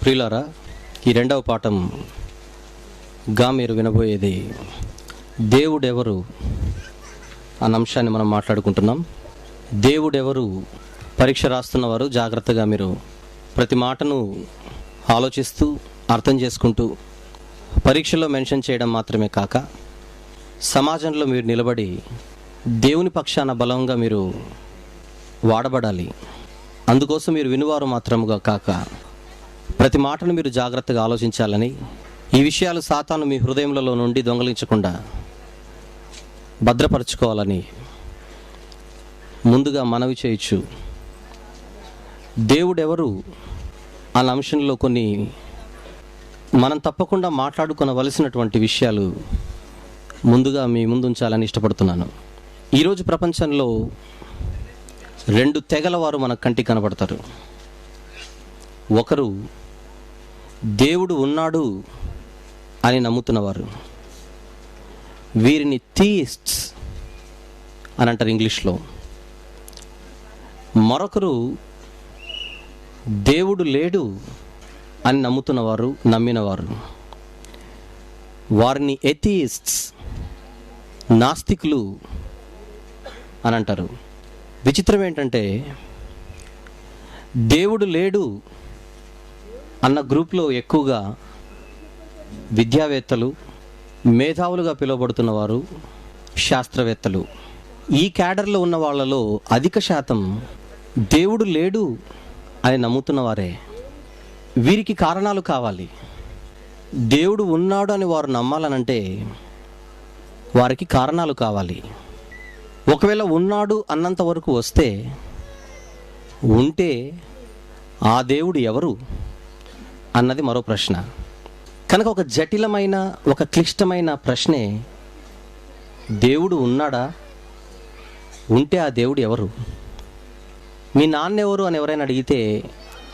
ప్రియులారా, ఈ రెండవ పాఠంగా మీరు వినబోయేది దేవుడెవరు అన్న అంశాన్ని మనం మాట్లాడుకుంటున్నాం. దేవుడెవరు పరీక్ష రాస్తున్నవారు జాగ్రత్తగా మీరు ప్రతి మాటను ఆలోచిస్తూ అర్థం చేసుకుంటూ పరీక్షలో మెన్షన్ చేయడం మాత్రమే కాక సమాజంలో మీరు నిలబడి దేవుని పక్షాన బలంగా మీరు వాడబడాలి. అందుకోసం మీరు వినువారు మాత్రముగా కాక ప్రతి మాటను మీరు జాగ్రత్తగా ఆలోచించాలని, ఈ విషయాలు సాతాను మీ హృదయములలో నుండి దొంగలించకుండా భద్రపరచుకోవాలని ముందుగా మనవి చేయొచ్చు. దేవుడెవరు అన్న అంశంలో కొన్ని మనం తప్పకుండా మాట్లాడుకోవలసినటువంటి విషయాలు ముందుగా మీ ముందు ఉంచాలని ఇష్టపడుతున్నాను. ఈరోజు ప్రపంచంలో రెండు తెగల వారు మన కంటికి కనబడతారు. ఒకరు దేవుడు ఉన్నాడు అని నమ్ముతున్నవారు, వీరిని థీయిస్ట్స్ అని అంటారు ఇంగ్లీష్లో. మరొకరు దేవుడు లేడు అని నమ్మినవారు, వారిని ఎథియిస్ట్స్, నాస్తికులు అని అంటారు. విచిత్రం ఏంటంటే దేవుడు లేడు అన్న గ్రూప్లో ఎక్కువగా విద్యావేత్తలు, మేధావులుగా పిలువబడుతున్నవారు, శాస్త్రవేత్తలు. ఈ క్యాడర్లో ఉన్న వాళ్ళలో అధిక శాతం దేవుడు లేడు అని నమ్ముతున్నవారే. వీరికి కారణాలు కావాలి. దేవుడు ఉన్నాడు అని వారు నమ్మాలనంటే వారికి కారణాలు కావాలి. ఒకవేళ ఉన్నాడు అన్నంత వరకు వస్తే, ఉంటే ఆ దేవుడు ఎవరు అన్నది మరో ప్రశ్న. కనుక ఒక జటిలమైన, ఒక క్లిష్టమైన ప్రశ్నే, దేవుడు ఉన్నాడా, ఉంటే ఆ దేవుడు ఎవరు? మీ నాన్న ఎవరు అని ఎవరైనా అడిగితే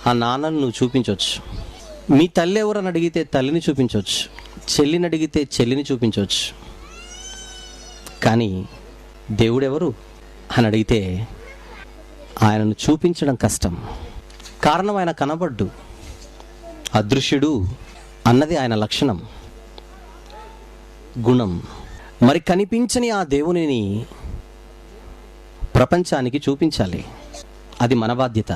ఆ నాన్నను నువ్వు చూపించవచ్చు. మీ తల్లి ఎవరు అని అడిగితే తల్లిని చూపించవచ్చు. చెల్లిని అడిగితే చెల్లిని చూపించవచ్చు. కానీ దేవుడెవరు అని అడిగితే ఆయనను చూపించడం కష్టం. కారణం, ఆయన కనబడ్డు, అదృశ్యుడు అన్నది ఆయన లక్షణం, గుణం. మరి కనిపించని ఆ దేవునిని ప్రపంచానికి చూపించాలి. అది మన బాధ్యత.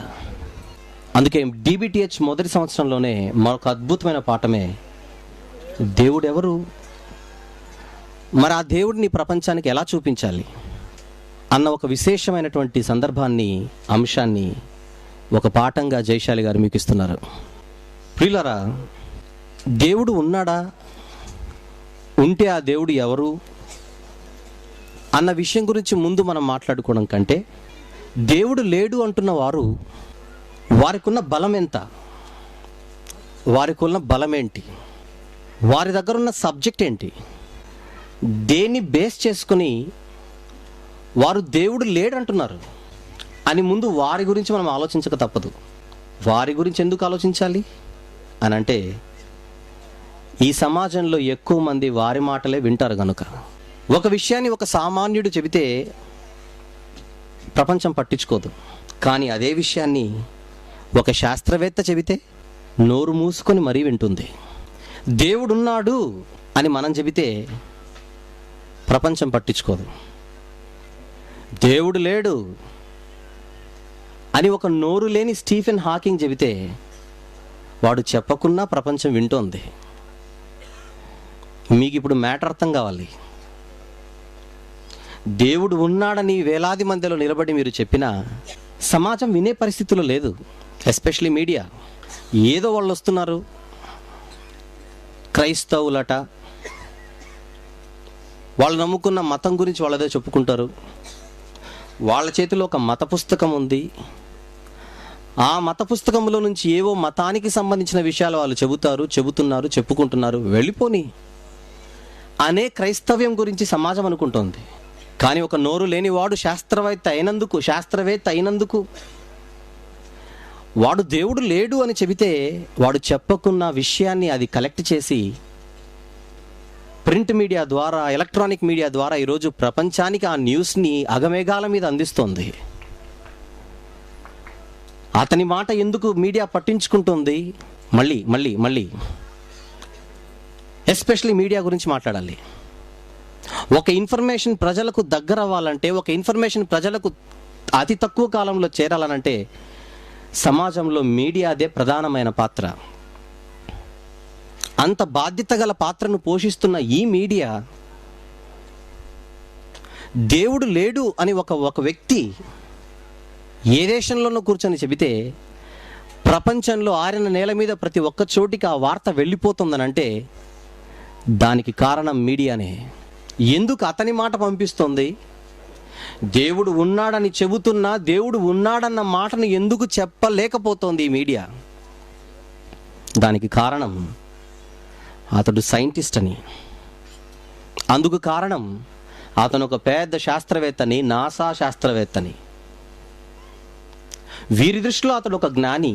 అందుకే DBTH మొదటి సంవత్సరంలోనే మరొక అద్భుతమైన పాఠమే దేవుడెవరు, మరి ఆ దేవుడిని ప్రపంచానికి ఎలా చూపించాలి అన్న ఒక విశేషమైనటువంటి సందర్భాన్ని, అంశాన్ని ఒక పాఠంగా జయశాలి గారు మీకు ఇస్తున్నారు. ప్రియులారా, దేవుడు ఉన్నాడా, ఉంటే ఆ దేవుడు ఎవరు అన్న విషయం గురించి ముందు మనం మాట్లాడుకోవడం కంటే, దేవుడు లేడు అంటున్న వారు వారికి ఉన్న బలం ఎంత, వారికి ఉన్న బలం ఏంటి, వారి దగ్గర ఉన్న సబ్జెక్ట్ ఏంటి, దేన్ని బేస్ చేసుకుని వారు దేవుడు లేడంటున్నారు అని ముందు వారి గురించి మనం ఆలోచించక తప్పదు. వారి గురించి ఎందుకు ఆలోచించాలి అని అంటే, ఈ సమాజంలో ఎక్కువ మంది వారి మాటలే వింటారు కనుక. ఒక విషయాన్ని ఒక సామాన్యుడు చెబితే ప్రపంచం పట్టించుకోదు. కానీ అదే విషయాన్ని ఒక శాస్త్రవేత్త చెబితే నోరు మూసుకొని మరీ వింటుంది. దేవుడున్నాడు అని మనం చెబితే ప్రపంచం పట్టించుకోదు. దేవుడు లేడు అని ఒక నోరు లేని స్టీఫెన్ హాకింగ్ చెబితే వాడు చెప్పకున్నా ప్రపంచం వింటోంది. మీకు ఇప్పుడు మ్యాటర్ అర్థం కావాలి. దేవుడు ఉన్నాడని వేలాది మందిలో నిలబడి మీరు చెప్పినా సమాజం వినే పరిస్థితిలో లేదు. Especially media. ఏదో వాళ్ళు వస్తున్నారు, క్రైస్తవులట, వాళ్ళు నమ్ముకున్న మతం గురించి వాళ్ళదే చెప్పుకుంటారు. వాళ్ళ చేతిలో ఒక మత పుస్తకం ఉంది. ఆ మత పుస్తకంలో నుంచి ఏవో మతానికి సంబంధించిన విషయాలు వాళ్ళు చెబుతున్నారు, చెప్పుకుంటున్నారు. వెళ్ళిపోని అనే క్రైస్తవ్యం గురించి సమాజం అనుకుంటోంది. కానీ ఒక నోరు లేనివాడు శాస్త్రవేత్త అయినందుకు వాడు దేవుడు లేడు అని చెబితే, వాడు చెప్పకున్న విషయాన్ని అది కలెక్ట్ చేసి ప్రింట్ మీడియా ద్వారా, ఎలక్ట్రానిక్ మీడియా ద్వారా ఈరోజు ప్రపంచానికి ఆ న్యూస్ని అగమేఘాల మీద అందిస్తోంది. అతని మాట ఎందుకు మీడియా పట్టించుకుంటుంది? మళ్ళీ మళ్ళీ మళ్ళీ ఎస్పెషల్లీ మీడియా గురించి మాట్లాడాలి. ఒక ఇన్ఫర్మేషన్ ప్రజలకు దగ్గర అవ్వాలంటే, ఒక ఇన్ఫర్మేషన్ ప్రజలకు అతి తక్కువ కాలంలో చేరాలనంటే సమాజంలో మీడియాదే ప్రధానమైన పాత్ర. అంత బాధ్యత గల పాత్రను పోషిస్తున్న ఈ మీడియా దేవుడు లేడు అని ఒక వ్యక్తి ఏ దేశంలోనూ కూర్చొని చెబితే ప్రపంచంలో ఆరిన నేల మీద ప్రతి ఒక్క చోటికి ఆ వార్త వెళ్ళిపోతుందనంటే దానికి కారణం మీడియానే. ఎందుకు అతని మాట పంపిస్తుంది? దేవుడు ఉన్నాడని చెబుతున్నా దేవుడు ఉన్నాడన్న మాటను ఎందుకు చెప్పలేకపోతోంది ఈ మీడియా? దానికి కారణం అతడు సైంటిస్ట్ అని. అందుకు కారణం అతను ఒక పెద్ద శాస్త్రవేత్తని, నాసా శాస్త్రవేత్తని. వీరి దృష్టిలో అతడు ఒక జ్ఞాని.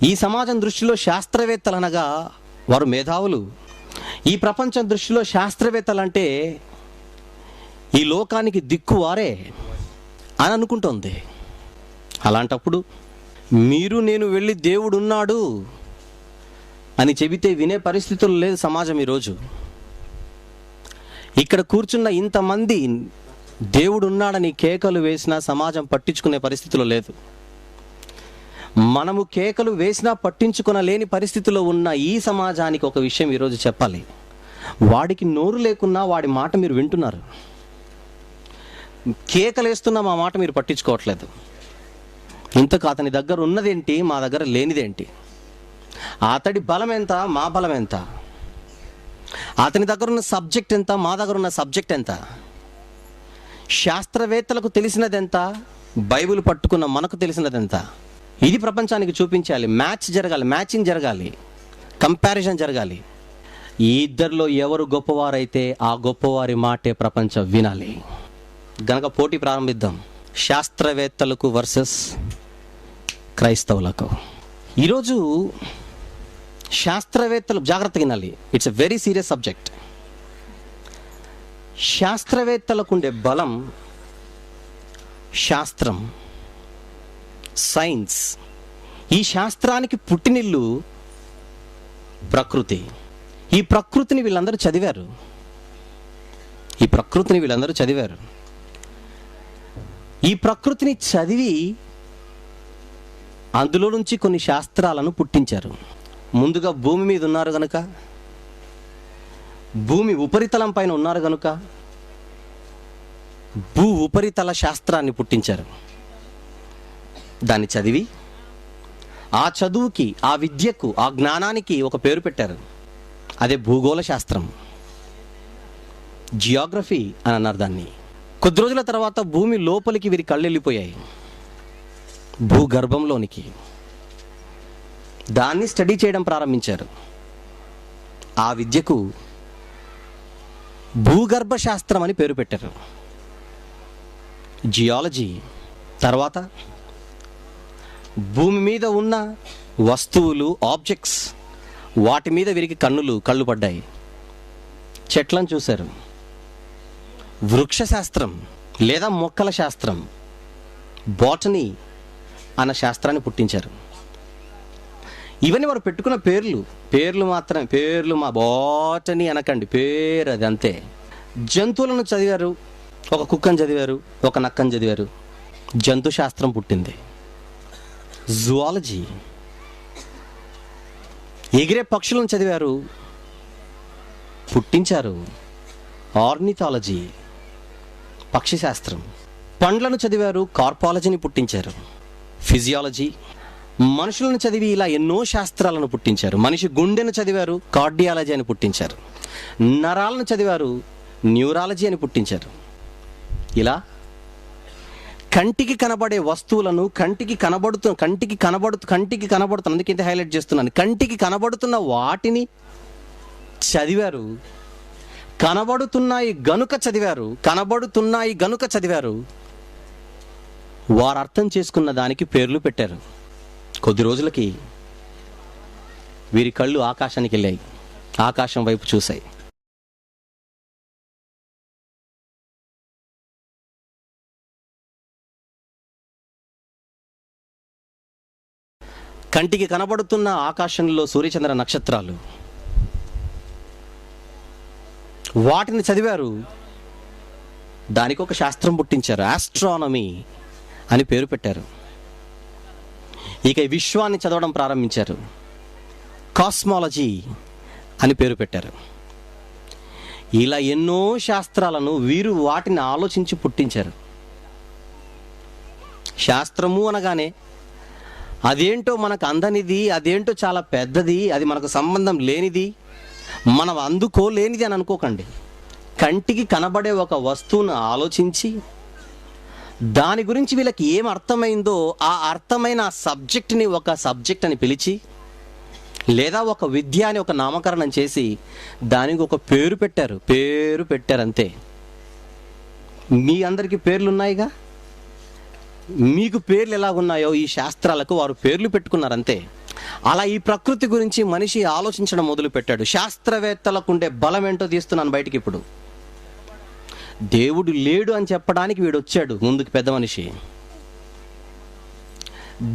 ఈ సమాజం దృష్టిలో శాస్త్రవేత్తలు అనగా వారు మేధావులు. ఈ ప్రపంచం దృష్టిలో శాస్త్రవేత్తలంటే ఈ లోకానికి దిక్కు వారే అని అనుకుంటోంది. అలాంటప్పుడు మీరు నేను వెళ్ళి దేవుడు ఉన్నాడు అని చెబితే వినే పరిస్థితులు లేదు సమాజం ఈరోజు. ఇక్కడ కూర్చున్న ఇంతమంది దేవుడు ఉన్నాడని కేకలు వేసినా సమాజం పట్టించుకునే పరిస్థితిలో లేదు. మనము కేకలు వేసినా పట్టించుకొనలేని పరిస్థితిలో ఉన్న ఈ సమాజానికి ఒక విషయం ఈరోజు చెప్పాలి. వాడికి నోరు లేకున్నా వాడి మాట మీరు వింటున్నారు. కేకలేస్తున్నా మా మాట మీరు పట్టించుకోవట్లేదు. ఇంతకు అతని దగ్గర ఉన్నదేంటి, మా దగ్గర లేనిదేంటి? అతడి బలం ఎంత, మా బలం ఎంత? అతని దగ్గర ఉన్న సబ్జెక్ట్ ఎంత, మా దగ్గర ఉన్న సబ్జెక్ట్ ఎంత? శాస్త్రవేత్తలకు తెలిసినది ఎంత, బైబిల్ పట్టుకున్న మనకు తెలిసినది ఎంత? ఇది ప్రపంచానికి చూపించాలి. మ్యాచ్ జరగాలి, మ్యాచింగ్ జరగాలి, కంపారిజన్ జరగాలి. ఈ ఇద్దరిలో ఎవరు గొప్పవారైతే ఆ గొప్పవారి మాటే ప్రపంచం వినాలి. గనక పోటీ ప్రారంభిద్దాం, శాస్త్రవేత్తలకు వర్సెస్ క్రైస్తవులకు. ఈరోజు శాస్త్రవేత్తలు జాగ్రత్తగా వినాలి. It's a very serious subject. శాస్త్రవేత్తలకు ఉండే బలం శాస్త్రం, సైన్స్. ఈ శాస్త్రానికి పుట్టినిల్లు ప్రకృతి. ఈ ప్రకృతిని వీళ్ళందరూ చదివారు. ఈ ప్రకృతిని చదివి అందులో నుంచి కొన్ని శాస్త్రాలను పుట్టించారు. ముందుగా భూమి మీద ఉన్నారు గనుక, భూమి ఉపరితలం పైన ఉన్నారు గనుక భూ ఉపరితల శాస్త్రాన్ని పుట్టించారు. దాన్ని చదివి ఆ చదువుకి, ఆ విద్యకు, ఆ జ్ఞానానికి ఒక పేరు పెట్టారు. అదే భూగోళ శాస్త్రం, జియోగ్రఫీ అని అన్నారు దాన్ని. కొద్ది రోజుల తర్వాత భూమి లోపలికి వీరి కళ్ళు వెళ్ళిపోయాయి, భూగర్భంలోనికి. దాన్ని స్టడీ చేయడం ప్రారంభించారు. ఆ విద్యకు భూగర్భ శాస్త్రం అని పేరు పెట్టారు, జియాలజీ. తర్వాత భూమి మీద ఉన్న వస్తువులు, ఆబ్జెక్ట్స్, వాటి మీద వీరికి కళ్ళు పడ్డాయి. చెట్లను చూశారు, వృక్ష శాస్త్రం లేదా మొక్కల శాస్త్రం, బాటనీ అన్న శాస్త్రాన్ని పుట్టించారు. ఇవన్నీ వారు పెట్టుకున్న పేర్లు మాత్రమే. పేర్లు మా బాటనీ అనకండి, పేరు అది అంతే. జంతువులను చదివారు, ఒక కుక్కను చదివారు, ఒక నక్కను చదివారు, జంతు శాస్త్రం పుట్టింది. జువాలజీ. ఎగిరే పక్షులను చదివారు, పుట్టించారు ఆర్నిథాలజీ, పక్షి శాస్త్రం. పండ్లను చదివారు, కార్పాలజీని పుట్టించారు, ఫిజియాలజీ. మనుషులను చదివి ఇలా ఎన్నో శాస్త్రాలను పుట్టించారు. మనిషి గుండెను చదివారు, కార్డియాలజీ అని పుట్టించారు. నరాలను చదివారు, న్యూరాలజీ అని పుట్టించారు. ఇలా కంటికి కనబడే వస్తువులను, కంటికి కనబడుతున్న అందుకే ఇంత హైలైట్ చేస్తున్నాను, కంటికి కనబడుతున్న వాటిని చదివారు. కనబడుతున్నాయి గనుక చదివారు. వారు అర్థం చేసుకున్న దానికి పేర్లు పెట్టారు. కొద్ది రోజులకి వీరి కళ్ళు ఆకాశానికి వెళ్ళాయి, ఆకాశం వైపు చూశాయి. కంటికి కనబడుతున్న ఆకాశంలో సూర్యచంద్ర నక్షత్రాలు, వాటిని చదివారు. దానికి ఒక శాస్త్రం పుట్టించారు, ఆస్ట్రానమీ అని పేరు పెట్టారు. ఇక ఈ విశ్వాన్ని చదవడం ప్రారంభించారు, కాస్మాలజీ అని పేరు పెట్టారు. ఇలా ఎన్నో శాస్త్రాలను వీరు వాటిని ఆలోచించి పుట్టించారు. శాస్త్రము అనగానే అదేంటో మనకు అందనిది, అదేంటో చాలా పెద్దది, అది మనకు సంబంధం లేనిది, మనం అందుకోలేనిది అని అనుకోకండి. కంటికి కనబడే ఒక వస్తువును ఆలోచించి దాని గురించి వీళ్ళకి ఏం అర్థమైందో ఆ అర్థమైన సబ్జెక్ట్ని ఒక సబ్జెక్ట్ అని పిలిచి, లేదా ఒక విద్య అని ఒక నామకరణం చేసి దానికి ఒక పేరు పెట్టారు అంతే. మీ అందరికీ పేర్లు ఉన్నాయిగా, మీకు పేర్లు ఎలా ఉన్నాయో ఈ శాస్త్రాలకు వారు పేర్లు పెట్టుకున్నారు అంతే. అలా ఈ ప్రకృతి గురించి మనిషి ఆలోచించడం మొదలు పెట్టాడు. శాస్త్రవేత్తలకు ఉండే బలం ఏంటో తీస్తున్నాను బయటికి. ఇప్పుడు దేవుడు లేడు అని చెప్పడానికి వీడు వచ్చాడు ముందుకు, పెద్ద మనిషి.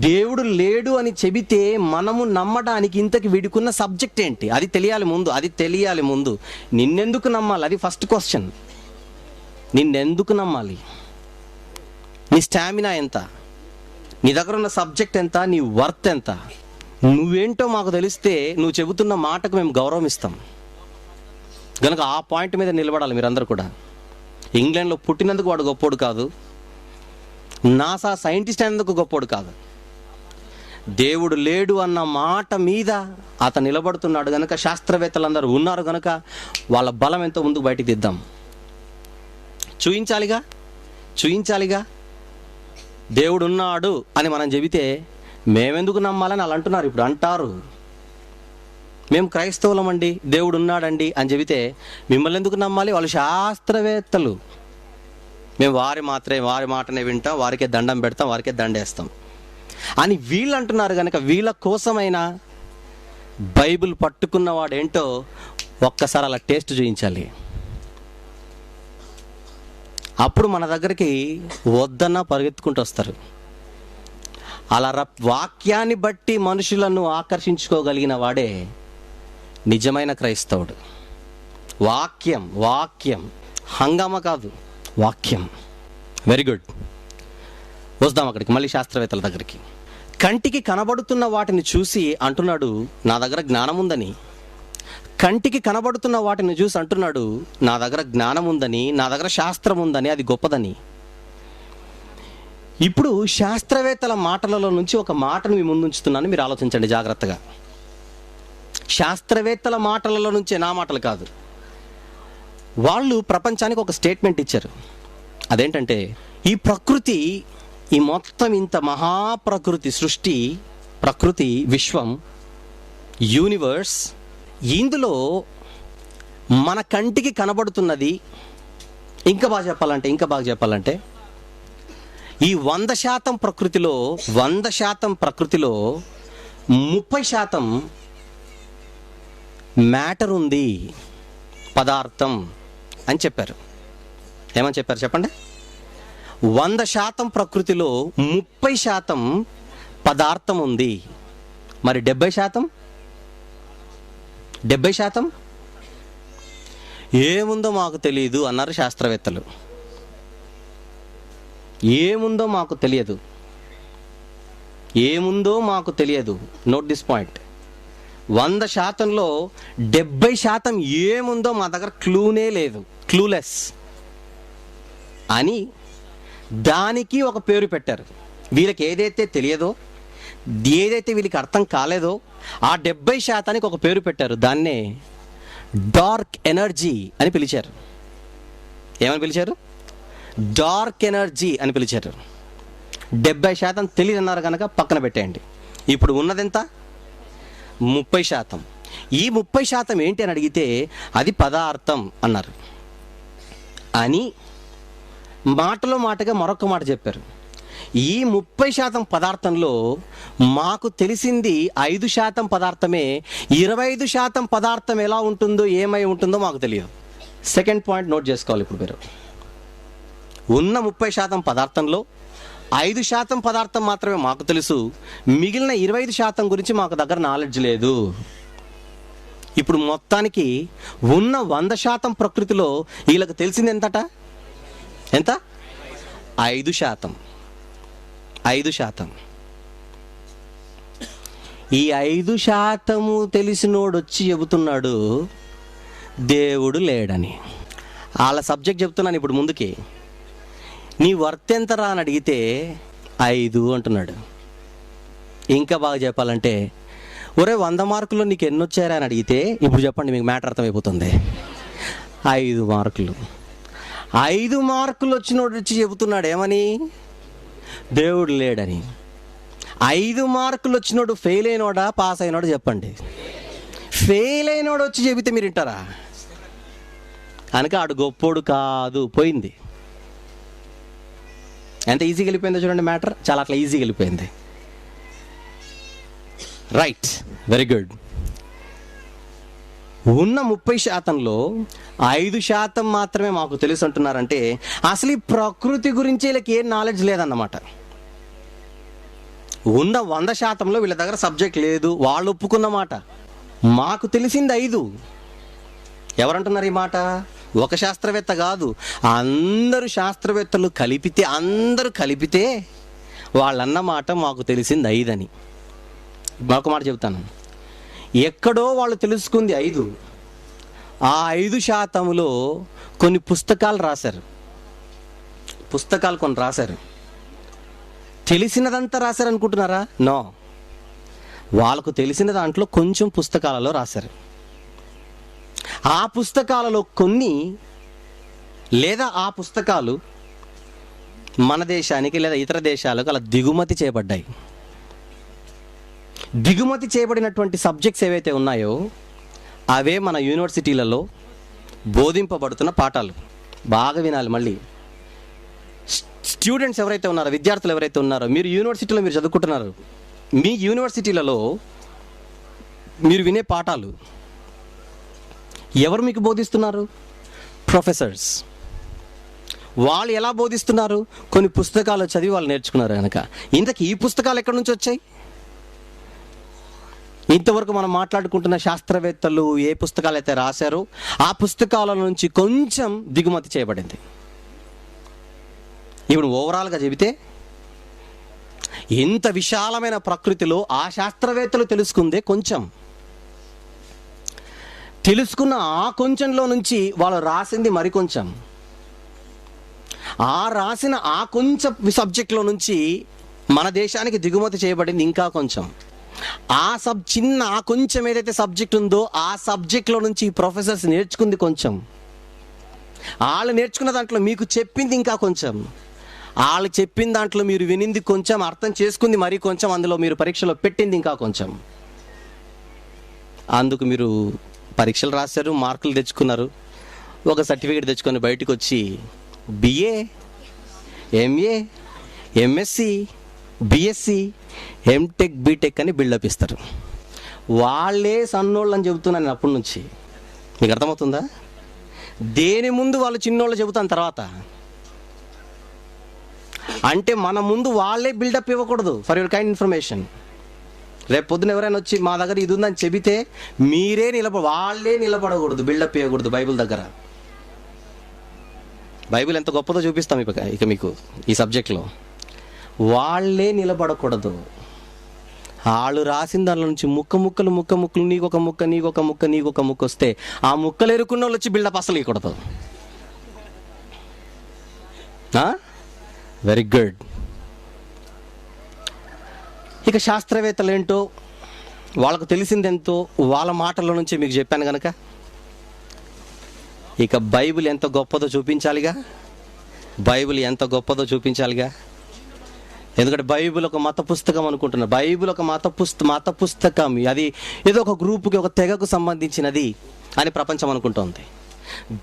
దేవుడు లేడు అని చెబితే మనము నమ్మడానికి ఇంతకి వీడికున్న సబ్జెక్ట్ ఏంటి అది తెలియాలి ముందు. నిన్నెందుకు నమ్మాలి? అది ఫస్ట్ క్వశ్చన్. నిన్నెందుకు నమ్మాలి? నీ స్టామినా ఎంత? నీ దగ్గర ఉన్న సబ్జెక్ట్ ఎంత? నీ వర్త్ ఎంత? నువ్వేంటో మాకు తెలిస్తే నువ్వు చెబుతున్న మాటకు మేము గౌరవం ఇస్తాం. కనుక ఆ పాయింట్ మీద నిలబడాలి మీరందరూ కూడా. ఇంగ్లాండ్లో పుట్టినందుకు వాడు గొప్పోడు కాదు, నాసా సైంటిస్ట్ అయినందుకు గొప్పోడు కాదు. దేవుడు లేడు అన్న మాట మీద అతను నిలబడుతున్నాడు గనక, శాస్త్రవేత్తలందరూ ఉన్నారు గనక వాళ్ళ బలం ఎంతో ముందుకు బయటికి దిద్దాం. చూయించాలిగా దేవుడు ఉన్నాడు అని మనం చెబితే మేమెందుకు నమ్మాలని వాళ్ళు అంటున్నారు. ఇప్పుడు అంటారు, మేము క్రైస్తవులమండి, దేవుడు ఉన్నాడండి అని చెబితే మిమ్మల్ని ఎందుకు నమ్మాలి? వాళ్ళు శాస్త్రవేత్తలు. మేము వారి మాటనే వింటాం, వారికే దండం పెడతాం, వారికే దండేస్తాం అని వీళ్ళు అంటున్నారు కనుక, వీళ్ళ కోసమైనా బైబిల్ పట్టుకున్నవాడేంటో ఒక్కసారి అలా టేస్ట్ చూయించాలి. అప్పుడు మన దగ్గరికి వద్దన్నా పరిగెత్తుకుంటూ వస్తారు. అలా వాక్యాన్ని బట్టి మనుషులను ఆకర్షించుకోగలిగిన వాడే నిజమైన క్రైస్తవుడు. వాక్యం హంగామా కాదు, వాక్యం. Very good. వస్తాం అక్కడికి, మళ్ళీ శాస్త్రవేత్తల దగ్గరికి. కంటికి కనబడుతున్న వాటిని చూసి అంటున్నాడు నా దగ్గర జ్ఞానం ఉందని. కంటికి కనబడుతున్న వాటిని చూసి అంటున్నాడు నా దగ్గర జ్ఞానం ఉందని, నా దగ్గర శాస్త్రం ఉందని, అది గొప్పదని. ఇప్పుడు శాస్త్రవేత్తల మాటలలో నుంచి ఒక మాటను మీ ముందు ఉంచుతున్నాను, మీరు ఆలోచించండి జాగ్రత్తగా. శాస్త్రవేత్తల మాటలలో నుంచే, నా మాటలు కాదు. వాళ్ళు ప్రపంచానికి ఒక స్టేట్మెంట్ ఇచ్చారు. అదేంటంటే, ఈ ప్రకృతి, ఈ మొత్తం ఇంత మహాప్రకృతి, సృష్టి, ప్రకృతి, విశ్వం, యూనివర్స్, ఇందులో మన కంటికి కనబడుతున్నది, ఇంకా బాగా చెప్పాలంటే ఈ 100% ప్రకృతిలో 30% మ్యాటర్ ఉంది, పదార్థం అని చెప్పారు. ఏమని చెప్పారు చెప్పండి? 100% ప్రకృతిలో 30% పదార్థం ఉంది. మరి 70% ఏముందో మాకు తెలియదు అన్నారు శాస్త్రవేత్తలు. ఏముందో మాకు తెలియదు. Note this point. 100%లో 70% ఏముందో మా దగ్గర క్లూనే లేదు, క్లూలెస్ అని దానికి ఒక పేరు పెట్టారు. వీళ్ళకి ఏదైతే తెలియదో, ఏదైతే వీళ్ళకి అర్థం కాలేదో ఆ 70%కి ఒక పేరు పెట్టారు. దాన్నే డార్క్ ఎనర్జీ అని పిలిచారు. ఏమని పిలిచారు? డార్క్ ఎనర్జీ అని పిలిచారు. 70% తెలియదు అన్నారు కనుక పక్కన పెట్టేయండి. ఇప్పుడు ఉన్నదెంత? 30%. ఈ 30% ఏంటి అని అడిగితే అది పదార్థం అన్నారు. అని మాటగా మరొక మాట చెప్పారు. ఈ 30% పదార్థంలో మాకు తెలిసింది 5% పదార్థమే. 25% పదార్థం ఎలా ఉంటుందో, ఏమై ఉంటుందో మాకు తెలియదు. సెకండ్ పాయింట్ నోట్ చేసుకోవాలి. ఇప్పుడు మీరు ఉన్న 30% పదార్థంలో 5% పదార్థం మాత్రమే మాకు తెలుసు, మిగిలిన 25% గురించి మాకు దగ్గర నాలెడ్జ్ లేదు. ఇప్పుడు మొత్తానికి ఉన్న 100% ప్రకృతిలో వీళ్ళకి తెలిసింది ఎంతట? ఎంత? 5%. 5%. ఈ 5% తెలిసినోడు వచ్చి చెబుతున్నాడు దేవుడు లేడని. వాళ్ళ సబ్జెక్ట్ చెప్తున్నాను ఇప్పుడు ముందుకి. నీ వర్త్ ఎంతరా అని అడిగితే 5 అంటున్నాడు. ఇంకా బాగా చెప్పాలంటే, ఒరే 100 మార్కుల్లో నీకు ఎన్ని వచ్చారా అని అడిగితే, ఇప్పుడు చెప్పండి మీకు మ్యాటర్ అర్థమైపోతుంది. 5 మార్కులు. 5 మార్కులు వచ్చినోడు వచ్చి చెబుతున్నాడు ఏమని? దేవుడు లేడని. 5 మార్కులు వచ్చినోడు ఫెయిల్ అయినోడా పాస్ అయినోడా చెప్పండి? ఫెయిల్ అయినోడు వచ్చి చెబితే మీరు వింటారా? కనుక ఆడు గొప్పోడు కాదు, పోయింది. ఎంత ఈజీగా వెళ్ళిపోయిందో చూడండి మ్యాటర్. చాలా అట్లా ఈజీగా వెళ్ళిపోయింది. Right, very good. ఉన్న 30%లో 5% మాత్రమే మాకు తెలుసు అంటున్నారంటే అసలు ఈ ప్రకృతి గురించి వీళ్ళకి ఏం నాలెడ్జ్ లేదన్నమాట. ఉన్న 100%లో వీళ్ళ దగ్గర సబ్జెక్ట్ లేదు, వాళ్ళు ఒప్పుకున్న మాట. మాకు తెలిసింది 5. ఎవరంటున్నారు ఈ మాట? ఒక శాస్త్రవేత్త కాదు, అందరూ శాస్త్రవేత్తలు కలిపితే వాళ్ళన్న మాట మాకు తెలిసింది 5 అని. మరొక మాట చెబుతాను. ఎక్కడో వాళ్ళు తెలుసుకుంది 5. ఆ 5%లో కొన్ని పుస్తకాలు రాశారు. కొన్ని రాశారు. తెలిసినదంతా రాశారు అనుకుంటున్నారా? నో. వాళ్ళకు తెలిసిన దాంట్లో కొంచెం పుస్తకాలలో రాశారు. ఆ పుస్తకాలలో కొన్ని, లేదా ఆ పుస్తకాలు మన దేశానికి లేదా ఇతర దేశాలకు అలా దిగుమతి చేయబడ్డాయి. దిగుమతి చేయబడినటువంటి సబ్జెక్ట్స్ ఏవైతే ఉన్నాయో అవే మన యూనివర్సిటీలలో బోధింపబడుతున్న పాఠాలు. బాగా వినాలి మళ్ళీ. స్టూడెంట్స్ ఎవరైతే ఉన్నారో, విద్యార్థులు ఎవరైతే ఉన్నారో, మీరు యూనివర్సిటీలో మీరు చదువుకుంటున్నారు, మీ యూనివర్సిటీలలో మీరు వినే పాఠాలు ఎవరు మీకు బోధిస్తున్నారు? ప్రొఫెసర్స్. వాళ్ళు ఎలా బోధిస్తున్నారు? కొన్ని పుస్తకాలు చదివి వాళ్ళు నేర్చుకున్నారు కనుక. ఇంతకీ ఈ పుస్తకాలు ఎక్కడి నుంచి వచ్చాయి? ఇంతవరకు మనం మాట్లాడుకుంటున్న శాస్త్రవేత్తలు ఏ పుస్తకాలు అయితే రాశారో ఆ పుస్తకాల నుంచి కొంచెం దిగుమతి చేయబడింది. ఇప్పుడు ఓవరాల్గా చెబితే ఇంత విశాలమైన ప్రకృతిలో ఆ శాస్త్రవేత్తలు తెలుసుకుందే కొంచెం. తెలుసుకున్న ఆ కొంచెంలో నుంచి వాళ్ళు రాసింది మరికొంచెం. ఆ రాసిన ఆ కొంచెం సబ్జెక్ట్లో నుంచి మన దేశానికి దిగుమతి చేయబడింది ఇంకా కొంచెం. ఆ కొంచెం ఏదైతే సబ్జెక్ట్ ఉందో ఆ సబ్జెక్ట్లో నుంచి ప్రొఫెసర్స్ నేర్చుకుంది కొంచెం. వాళ్ళు నేర్చుకున్న దాంట్లో మీకు చెప్పింది ఇంకా కొంచెం. వాళ్ళు చెప్పిన దాంట్లో మీరు వినింది కొంచెం, అర్థం చేసుకుంది మరీ కొంచెం, అందులో మీరు పరీక్షలో పెట్టింది ఇంకా కొంచెం. అందుకు మీరు పరీక్షలు రాశారు, మార్కులు తెచ్చుకున్నారు, ఒక సర్టిఫికేట్ తెచ్చుకొని బయటకు వచ్చి BA, MA, MSc, BSc, MTech, BTech అని బిల్డప్ ఇస్తారు. వాళ్ళే సన్నోళ్ళు అని చెబుతున్నాను నేను అప్పటి నుంచి. మీకు అర్థమవుతుందా? దేని ముందు వాళ్ళు చిన్నోళ్ళు చెబుతాను తర్వాత. అంటే మన ముందు వాళ్ళే బిల్డప్ ఇవ్వకూడదు. For your kind information. రేపు పొద్దున ఎవరైనా వచ్చి మా దగ్గర ఇది ఉందని చెబితే మీరే వాళ్ళే నిలబడకూడదు, బిల్డప్ ఇవ్వకూడదు. బైబిల్ దగ్గర బైబిల్ ఎంత గొప్పదో చూపిస్తాం ఇక మీకు ఈ సబ్జెక్ట్లో. వాళ్ళే నిలబడకూడదు. వాళ్ళు రాసిన దానిలో నుంచి ముక్కలు నీకొక ముక్క వస్తే ఆ ముక్కలు ఎరుకున్న వాళ్ళు వచ్చి బిల్డప్ అసలు ఇవ్వకూడదు. Very good. ఇక శాస్త్రవేత్తలు ఏంటో, వాళ్ళకు తెలిసిందెంతో వాళ్ళ మాటల నుంచి మీకు చెప్పాను కనుక ఇక బైబిల్ ఎంత గొప్పదో చూపించాలిగా. ఎందుకంటే బైబిల్ ఒక మత పుస్తకం అనుకుంటున్నారు. బైబిల్ ఒక మత పుస్తకం. అది ఏదో ఒక గ్రూపుకి, ఒక తెగకు సంబంధించినది అని ప్రపంచం అనుకుంటోంది.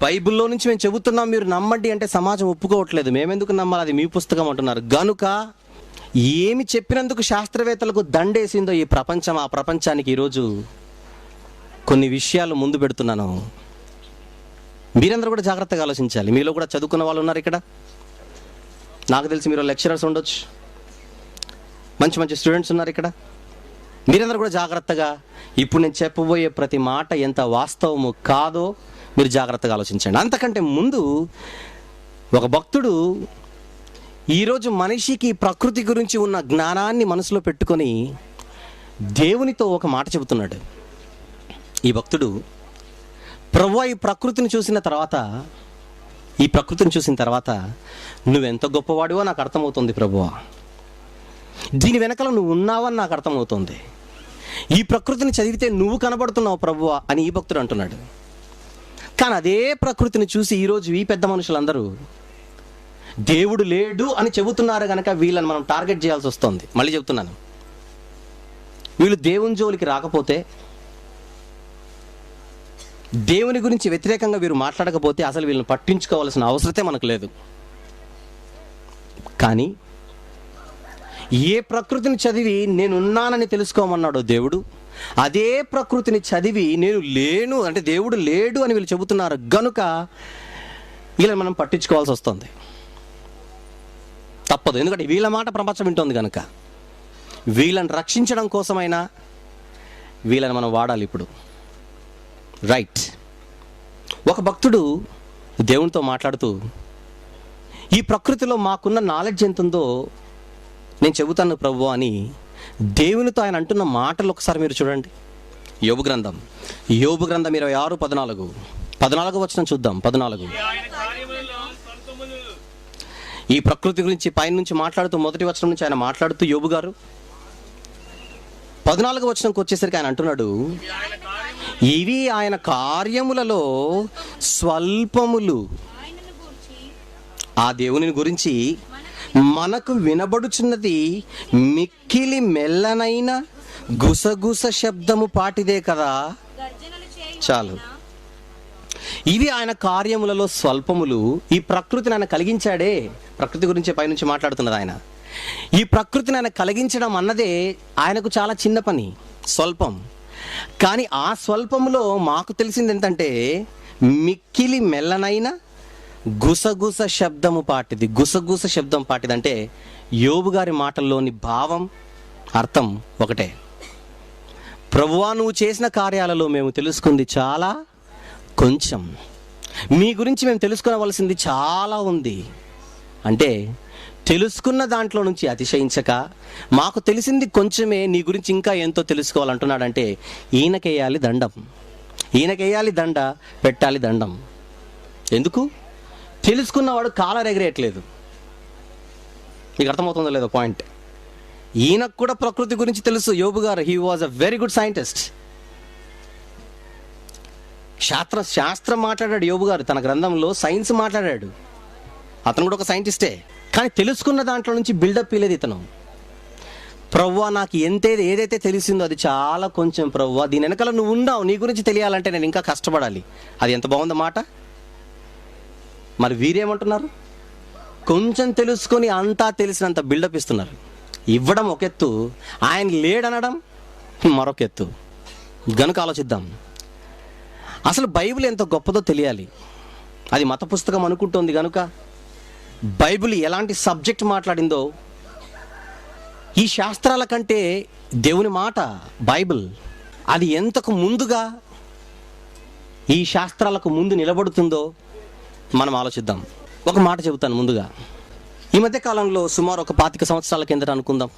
బైబిల్లో నుంచి మేము చెబుతున్నాం, మీరు నమ్మండి అంటే సమాజం ఒప్పుకోవట్లేదు. మేమెందుకు నమ్మాలి, అది మీ పుస్తకం అంటున్నారు. గనుక ఏమి చెప్పినందుకు శాస్త్రవేత్తలకు దండేసిందో ఈ ప్రపంచం, ఆ ప్రపంచానికి ఈరోజు కొన్ని విషయాలు ముందు పెడుతున్నాను. మీరందరూ కూడా జాగ్రత్తగా ఆలోచించాలి. మీలో కూడా చదువుకున్న వాళ్ళు ఉన్నారు ఇక్కడ. నాకు తెలిసి మీరు లెక్చరర్స్ ఉండొచ్చు, మంచి మంచి స్టూడెంట్స్ ఉన్నారు ఇక్కడ. మీరందరూ కూడా జాగ్రత్తగా ఇప్పుడు నేను చెప్పబోయే ప్రతి మాట ఎంత వాస్తవము కాదో మీరు జాగ్రత్తగా ఆలోచించండి. అంతకంటే ముందు ఒక భక్తుడు ఈరోజు మనిషికి ప్రకృతి గురించి ఉన్న జ్ఞానాన్ని మనసులో పెట్టుకొని దేవునితో ఒక మాట చెబుతున్నాడు. ఈ భక్తుడు, ప్రభువా ఈ ప్రకృతిని చూసిన తర్వాత నువ్వెంత గొప్పవాడివో నాకు అర్థమవుతుంది ప్రభువా. దీని వెనకాల నువ్వు ఉన్నావని నాకు అర్థమవుతుంది. ఈ ప్రకృతిని చదివితే నువ్వు కనబడుతున్నావు ప్రభువా అని ఈ భక్తుడు అంటున్నాడు. కానీ అదే ప్రకృతిని చూసి ఈరోజు ఈ పెద్ద మనుషులందరూ దేవుడు లేడు అని చెబుతున్నారు కనుక వీళ్ళని మనం టార్గెట్ చేయాల్సి వస్తుంది. మళ్ళీ చెబుతున్నాను, వీళ్ళు దేవుని జోలికి రాకపోతే, దేవుని గురించి వ్యతిరేకంగా వీరు మాట్లాడకపోతే అసలు వీళ్ళని పట్టించుకోవాల్సిన అవసరతే మనకు లేదు. కానీ ఏ ప్రకృతిని చదివి నేనున్నానని తెలుసుకోమన్నాడో దేవుడు, అదే ప్రకృతిని చదివి నేను లేను అంటే దేవుడు లేడు అని వీళ్ళు చెబుతున్నారు గనుక వీళ్ళని మనం పట్టించుకోవాల్సి వస్తుంది. తప్పదు, ఎందుకంటే వీళ్ళ మాట ప్రపంచం వింటుంది కనుక. వీళ్ళని రక్షించడం కోసమైనా వీళ్ళని మనం వాడాలి ఇప్పుడు. రైట్. ఒక భక్తుడు దేవునితో మాట్లాడుతూ, ఈ ప్రకృతిలో మాకున్న నాలెడ్జ్ ఎంత ఉందో నేను చెబుతాను ప్రభు అని దేవునితో ఆయన అంటున్న మాటలు ఒకసారి మీరు చూడండి. యోబు గ్రంథం 26:14 వచనం చూద్దాం. 14. ఈ ప్రకృతి గురించి పైన నుంచి మాట్లాడుతూ మొదటి వచనం నుంచి ఆయన మాట్లాడుతూ యోబు గారు 14 వచనంకి వచ్చేసరికి ఆయన అంటున్నాడు, ఇవి ఆయన కార్యములలో స్వల్పములు. ఆ దేవుని గురించి మనకు వినబడుచున్నది మిక్కిలి మెల్లనైన గుసగుస శబ్దము పాటిదే కదా. చాలు. ఇవి ఆయన కార్యములలో స్వల్పములు. ఈ ప్రకృతిని ఆయన కలిగించాడే, ప్రకృతి గురించి పైనుంచి మాట్లాడుతున్నది ఆయన. ఈ ప్రకృతిని ఆయన కలిగించడం అన్నదే ఆయనకు చాలా చిన్న పని, స్వల్పం. కానీ ఆ స్వల్పములో మాకు తెలిసింది ఏంటంటే మిక్కిలి మెల్లనైన గుసగుస శబ్దము పాటిది. గుసగుస శబ్దం పాటిది అంటే యోబు గారి మాటల్లోని భావం, అర్థం ఒకటే. ప్రభువా నువ్వు చేసిన కార్యాలలో మేము తెలుసుకుంది చాలా కొంచెం, మీ గురించి మేము తెలుసుకోవలసింది చాలా ఉంది. అంటే తెలుసుకున్న దాంట్లో నుంచి అతిశయించక మాకు తెలిసింది కొంచెమే, నీ గురించి ఇంకా ఎంతో తెలుసుకోవాలంటున్నాడంటే ఈయనకేయాలి దండం, ఈయనకేయాలి దండ, పెట్టాలి దండం. ఎందుకు? తెలుసుకున్నవాడు కాలర్ ఎగరేయట్లేదు. మీకు అర్థమవుతుందో లేదో పాయింట్. ఈయనకు కూడా ప్రకృతి గురించి తెలుసు. యోబు గారు, he was a very good scientist. శాస్త్రం మాట్లాడాడు యోబు గారు తన గ్రంథంలో, సైన్స్ మాట్లాడాడు. అతను కూడా ఒక సైంటిస్టే. కానీ తెలుసుకున్న దాంట్లో నుంచి బిల్డప్ ఇవ్వలేదు ఇతను. ప్రవ్వా నాకు ఏదైతే తెలిసిందో అది చాలా కొంచెం ప్రవ్వా, దీని వెనకాల నువ్వు ఉన్నావు, నీ గురించి తెలియాలంటే నేను ఇంకా కష్టపడాలి. అది ఎంత బాగుంది మాట. మరి వీరేమంటున్నారు? కొంచెం తెలుసుకొని అంతా తెలిసినంత బిల్డప్ ఇస్తున్నారు. ఇవ్వడం ఒక ఎత్తు, ఆయన లేడనడం మరొక ఎత్తు. గనుక ఆలోచిద్దాం. అసలు బైబిల్ ఎంత గొప్పదో తెలియాలి. అది మత పుస్తకం అనుకుంటోంది కనుక బైబిల్ ఎలాంటి సబ్జెక్ట్ మాట్లాడిందో, ఈ శాస్త్రాల కంటే దేవుని మాట బైబిల్ అది ఎంతకు ముందుగా ఈ శాస్త్రాలకు ముందు నిలబడుతుందో మనం ఆలోచిద్దాం. ఒక మాట చెబుతాను ముందుగా. ఈ మధ్య కాలంలో సుమారు ఒక 25 సంవత్సరాల కిందట అనుకుందాం,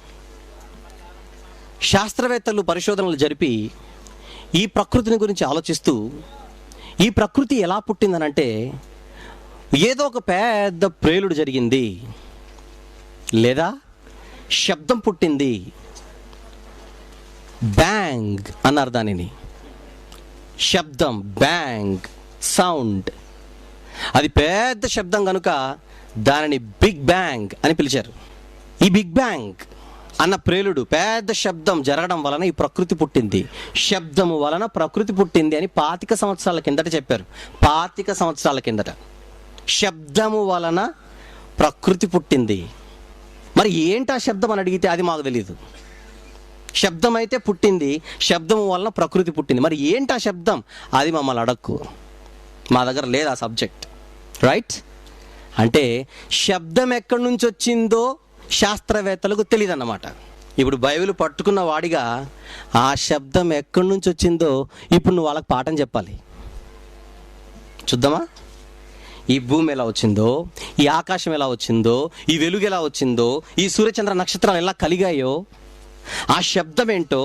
శాస్త్రవేత్తలు పరిశోధనలు జరిపి ఈ ప్రకృతిని గురించి ఆలోచిస్తూ, ఈ ప్రకృతి ఎలా పుట్టిందనంటే ఏదో ఒక పెద్ద ప్రేలుడు జరిగింది, లేదా శబ్దం పుట్టింది. బ్యాంగ్ అన్నారు దానిని. శబ్దం, బ్యాంగ్, సౌండ్. అది పెద్ద శబ్దం కనుక దానిని బిగ్ బ్యాంగ్ అని పిలిచారు. ఈ బిగ్ బ్యాంగ్ అన్న ప్రేలుడు, పెద్ద శబ్దం జరగడం వలన ఈ ప్రకృతి పుట్టింది, శబ్దము వలన ప్రకృతి పుట్టింది అని 25 సంవత్సరాల కిందట చెప్పారు. 25 సంవత్సరాల కిందట శబ్దము వలన ప్రకృతి పుట్టింది. మరి ఏంటి ఆ శబ్దం అని అడిగితే అది మాకు తెలియదు. శబ్దం అయితే పుట్టింది, శబ్దము వలన ప్రకృతి పుట్టింది. మరి ఏంటి ఆ శబ్దం? అది మమ్మల్ని అడక్కు, మా దగ్గర లేదు ఆ సబ్జెక్ట్. రైట్. అంటే శబ్దం ఎక్కడి నుంచి వచ్చిందో శాస్త్రవేత్తలకు తెలియదు అన్నమాట. ఇప్పుడు బైబిల్ పట్టుకున్న వాడిగా ఆ శబ్దం ఎక్కడి నుంచి వచ్చిందో ఇప్పుడు నువ్వు వాళ్ళకి పాఠం చెప్పాలి. చూద్దామా? ఈ భూమి ఎలా వచ్చిందో, ఈ ఆకాశం ఎలా వచ్చిందో, ఈ వెలుగు ఎలా వచ్చిందో, ఈ సూర్యచంద్ర నక్షత్రాలు ఎలా కలిగాయో, ఆ శబ్దం ఏంటో,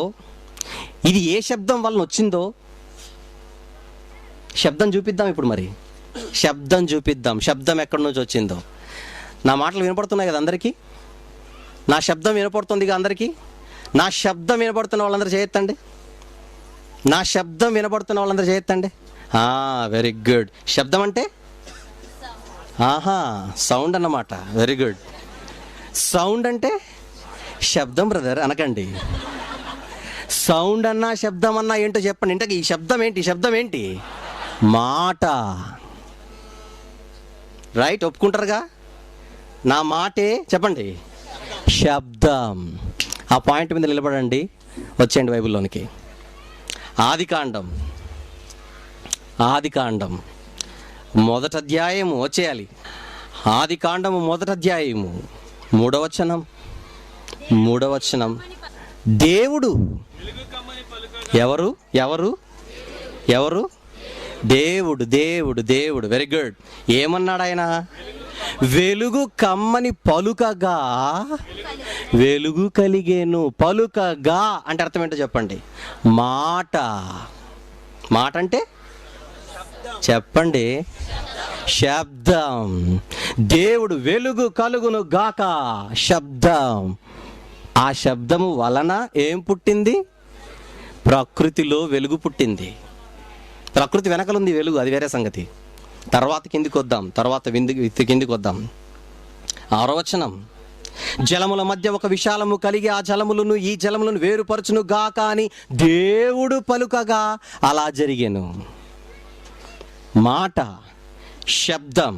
ఇది ఏ శబ్దం వలన వచ్చిందో శబ్దం చూపిద్దాం. ఇప్పుడు మరి శబ్దం చూపిద్దాం, శబ్దం ఎక్కడి నుంచి వచ్చిందో. నా మాటలు వినపడుతున్నాయి కదా అందరికీ? నా శబ్దం వినపడుతుందిగా అందరికీ? నా శబ్దం వినపడుతున్న వాళ్ళందరూ చేయొద్దండి. నా శబ్దం వినపడుతున్న వాళ్ళందరూ చేయొద్దండి. Very good. శబ్దం అంటే సౌండ్ అన్నమాట. Very good. సౌండ్ అంటే శబ్దం బ్రదర్ అనకండి. సౌండ్ అన్నా శబ్దం అన్నా ఏంటో చెప్పండి. ఇంతకీ ఈ శబ్దం ఏంటి? శబ్దం ఏంటి? మాట. రైట్, ఒప్పుకుంటారుగా? నా మాటే చెప్పండి శబ్దం. ఆ పాయింట్ మీద నిలబడండి. వచ్చేయండి బైబిల్లోనికి. ఆదికాండం 1వ అధ్యాయము వచ్చేయాలి. ఆదికాండము 1వ అధ్యాయము 3వ వచనం. దేవుడు ఎవరు? దేవుడు. Very good. ఏమన్నాడు ఆయన? వెలుగు కమ్మని పలుకగా వెలుగు కలిగేను. పలుకగా అంటే అర్థం ఏంటో చెప్పండి. మాట అంటే చెప్పండి. శబ్దం. దేవుడు వెలుగు కలుగును గాక. శబ్దం. ఆ శబ్దము వలన ఏం పుట్టింది? ప్రకృతిలో వెలుగు పుట్టింది. ప్రకృతి వెనకలుంది వెలుగు, అది వేరే సంగతి. తర్వాత కిందికి వద్దాం. 6వ వచనం. జలముల మధ్య ఒక విశాలము కలిగి ఆ జలములను ఈ జలములను వేరుపరచును గాక అని దేవుడు పలుకగా అలా జరిగెను. మాట, శబ్దం.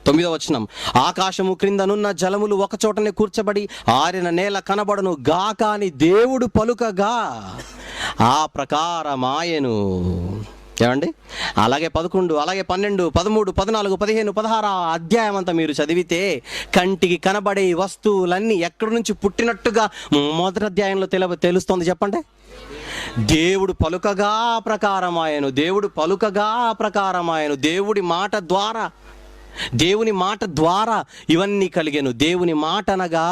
9వ వచనం. ఆకాశము క్రిందనున్న జలములు ఒక చోటనే కూర్చబడి ఆరిన నేల కనబడను గాక అని దేవుడు పలుకగా ఆ ప్రకారమాయెను. ఏమండి? అలాగే 11, అలాగే 12, 13, 14, 15, 16 అధ్యాయం అంతా మీరు చదివితే కంటికి కనబడే వస్తువులన్నీ ఎక్కడి నుంచి పుట్టినట్టుగా 1వ అధ్యాయంలో తెలుస్తుంది. చెప్పండి. దేవుడు పలుకగా ప్రకారమాయను. దేవుని మాట ద్వారా ఇవన్నీ కలిగెను. దేవుని మాట అనగా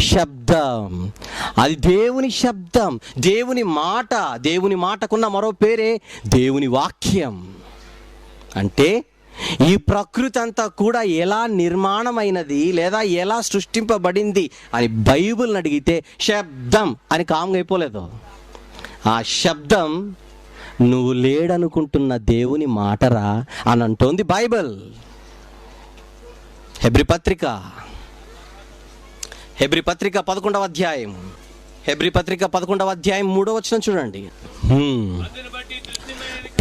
శబ్దం. అది దేవుని శబ్దం, దేవుని మాట. దేవుని మాటకున్న మరో పేరే దేవుని వాక్యం. అంటే ఈ ప్రకృతి అంతా కూడా ఎలా నిర్మాణమైనది లేదా ఎలా సృష్టింపబడింది అని బైబిల్ని అడిగితే శబ్దం అని కామ్గా అయిపోలేదు. ఆ శబ్దం నువ్వు లేడనుకుంటున్న దేవుని మాటరా అని అంటోంది బైబిల్. హెబ్రీ పత్రిక 11వ అధ్యాయం. 3వ వచనం చూడండి.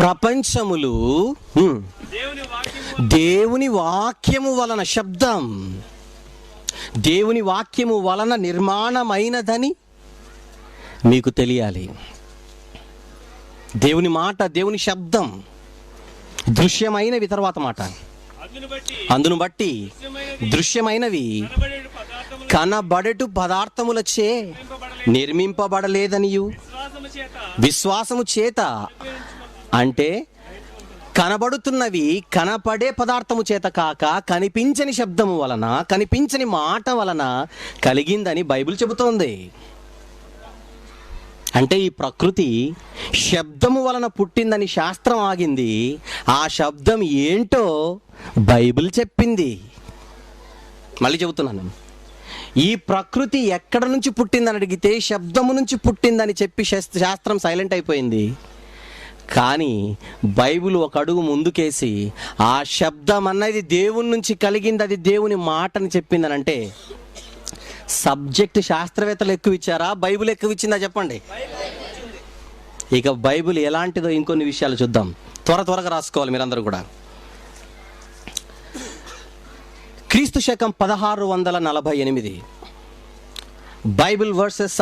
ప్రపంచములు దేవుని వాక్యము వలన, శబ్దం దేవుని వాక్యము వలన నిర్మాణమైనదని మీకు తెలియాలి. దేవుని మాట, దేవుని శబ్దం దృశ్యమైనవి. తర్వాత మాట. అందును బట్టి దృశ్యమైనవి కనబడేటు పదార్థములచే నిర్మింపబడలేదనియు విశ్వాసము చేత. అంటే కనబడుతున్నవి కనపడే పదార్థము చేత కాక కనిపించని శబ్దము వలన, కనిపించని మాట వలన కలిగిందని బైబిల్ చెబుతోంది. అంటే ఈ ప్రకృతి శబ్దము వలన పుట్టిందని శాస్త్రం ఆగింది. ఆ శబ్దం ఏంటో బైబిల్ చెప్పింది. మళ్ళీ చెబుతున్నాను. ఈ ప్రకృతి ఎక్కడ నుంచి పుట్టిందని అడిగితే శబ్దము నుంచి పుట్టిందని చెప్పి శాస్త్రం సైలెంట్ అయిపోయింది. కానీ బైబిల్ ఒక అడుగు ముందుకేసి ఆ శబ్దం అన్నది దేవుని నుంచి కలిగింది, అది దేవుని మాటని చెప్పిందని. అంటే సబ్జెక్ట్ శాస్త్రవేత్తలు ఎక్కువ ఇచ్చారా, బైబిల్ ఎక్కువ ఇచ్చిందా? చెప్పండి. ఇక బైబిల్ ఎలాంటిదో ఇంకొన్ని విషయాలు చూద్దాం. త్వరగా రాసుకోవాలి మీరందరూ కూడా. క్రీస్తు శకం 1648. బైబిల్ వర్సెస్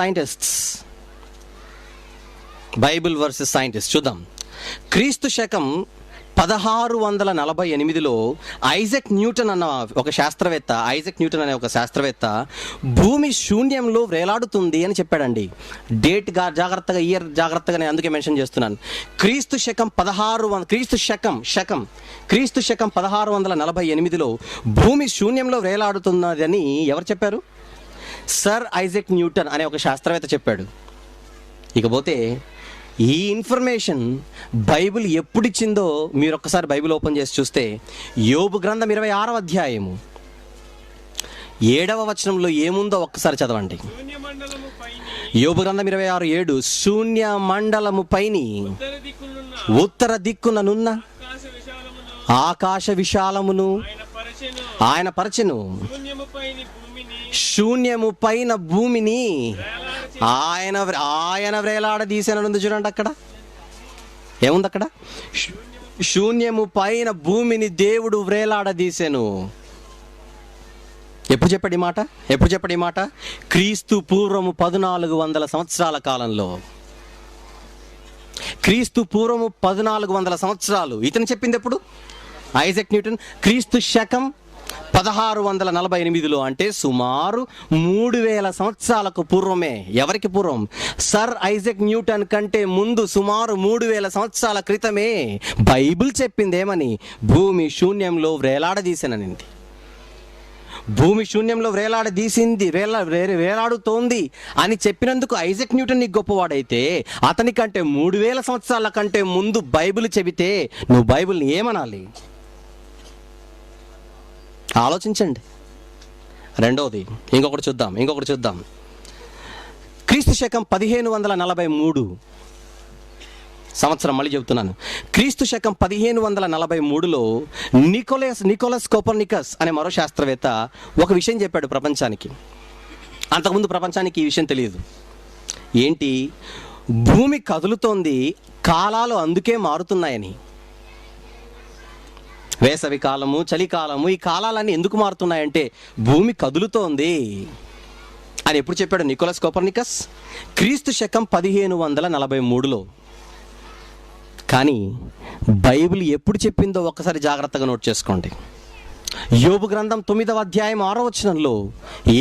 సైంటిస్ట్ చూద్దాం. క్రీస్తు శకం 1648లో ఐజాక్ న్యూటన్ అనే ఒక శాస్త్రవేత్త భూమి శూన్యంలో వేలాడుతుంది అని చెప్పాడండి. డేట్గా జాగ్రత్తగా, ఇయర్ జాగ్రత్తగా నేను అందుకే మెన్షన్ చేస్తున్నాను. క్రీస్తు శకం 1648లో భూమి శూన్యంలో వేలాడుతున్నదని ఎవరు చెప్పారు? సర్ ఐజాక్ న్యూటన్ అనే ఒక శాస్త్రవేత్త చెప్పాడు. ఇకపోతే ఈ ఇన్ఫర్మేషన్ బైబిల్ ఎప్పుడిచ్చిందో మీరు ఒక్కసారి బైబిల్ ఓపెన్ చేసి చూస్తే, యోబు గ్రంథం 26వ అధ్యాయము 7వ వచనంలో ఏముందో ఒక్కసారి చదవండి. యోబు గ్రంథం 26:7, శూన్య మండలము పైని ఉత్తర దిక్కుననున్న ఆకాశ విశాలమును ఆయన పరచెను, శూన్యము పైన భూమిని ఆయన వ్రేలాడదీశాననుంది. చూడండి, అక్కడ ఏముంది? అక్కడ శూన్యము పైన భూమిని దేవుడు వ్రేలాడదీశాను. ఎప్పుడు చెప్పాడు ఈ మాట? క్రీస్తు పూర్వము 1400 సంవత్సరాల కాలంలో. క్రీస్తు పూర్వము 1400 సంవత్సరాలు. ఇతను చెప్పింది ఎప్పుడు? Isaac Newton. క్రీస్తు శకం 1648లో, అంటే సుమారు 3000 సంవత్సరాలకు పూర్వమే. ఎవరికి పూర్వం? సర్ ఐజాక్ న్యూటన్ కంటే ముందు సుమారు 3000 సంవత్సరాల క్రితమే బైబిల్ చెప్పింది ఏమని? భూమి శూన్యంలో వేలాడదీశాననింది. భూమి శూన్యంలో వేలాడుతోంది అని చెప్పినందుకు ఐజాక్ న్యూటన్ నీకు గొప్పవాడైతే, అతని కంటే 3000 సంవత్సరాల కంటే ముందు బైబిల్ చెబితే నువ్వు బైబిల్ని ఏమనాలి? ఆలోచించండి. రెండవది ఇంకొకటి చూద్దాం. క్రీస్తు శకం 1543 సంవత్సరం, మళ్ళీ చెబుతున్నాను, క్రీస్తు శకం 1543లో నికోలస్ కోపర్నికస్ అనే మరో శాస్త్రవేత్త ఒక విషయం చెప్పాడు ప్రపంచానికి. అంతకుముందు ప్రపంచానికి ఈ విషయం తెలియదు. ఏంటి? భూమి కదులుతోంది, కాలాలు అందుకే మారుతున్నాయని. వేసవి కాలము, చలికాలము, ఈ కాలాలన్నీ ఎందుకు మారుతున్నాయంటే భూమి కదులుతోంది అని ఎప్పుడు చెప్పాడు నికోలస్ కోపర్నికస్? క్రీస్తు శకం 1543లో. కానీ బైబిల్ ఎప్పుడు చెప్పిందో ఒక్కసారి జాగ్రత్తగా నోట్ చేసుకోండి. యోబు గ్రంథం 9వ అధ్యాయం 6వ వచనంలో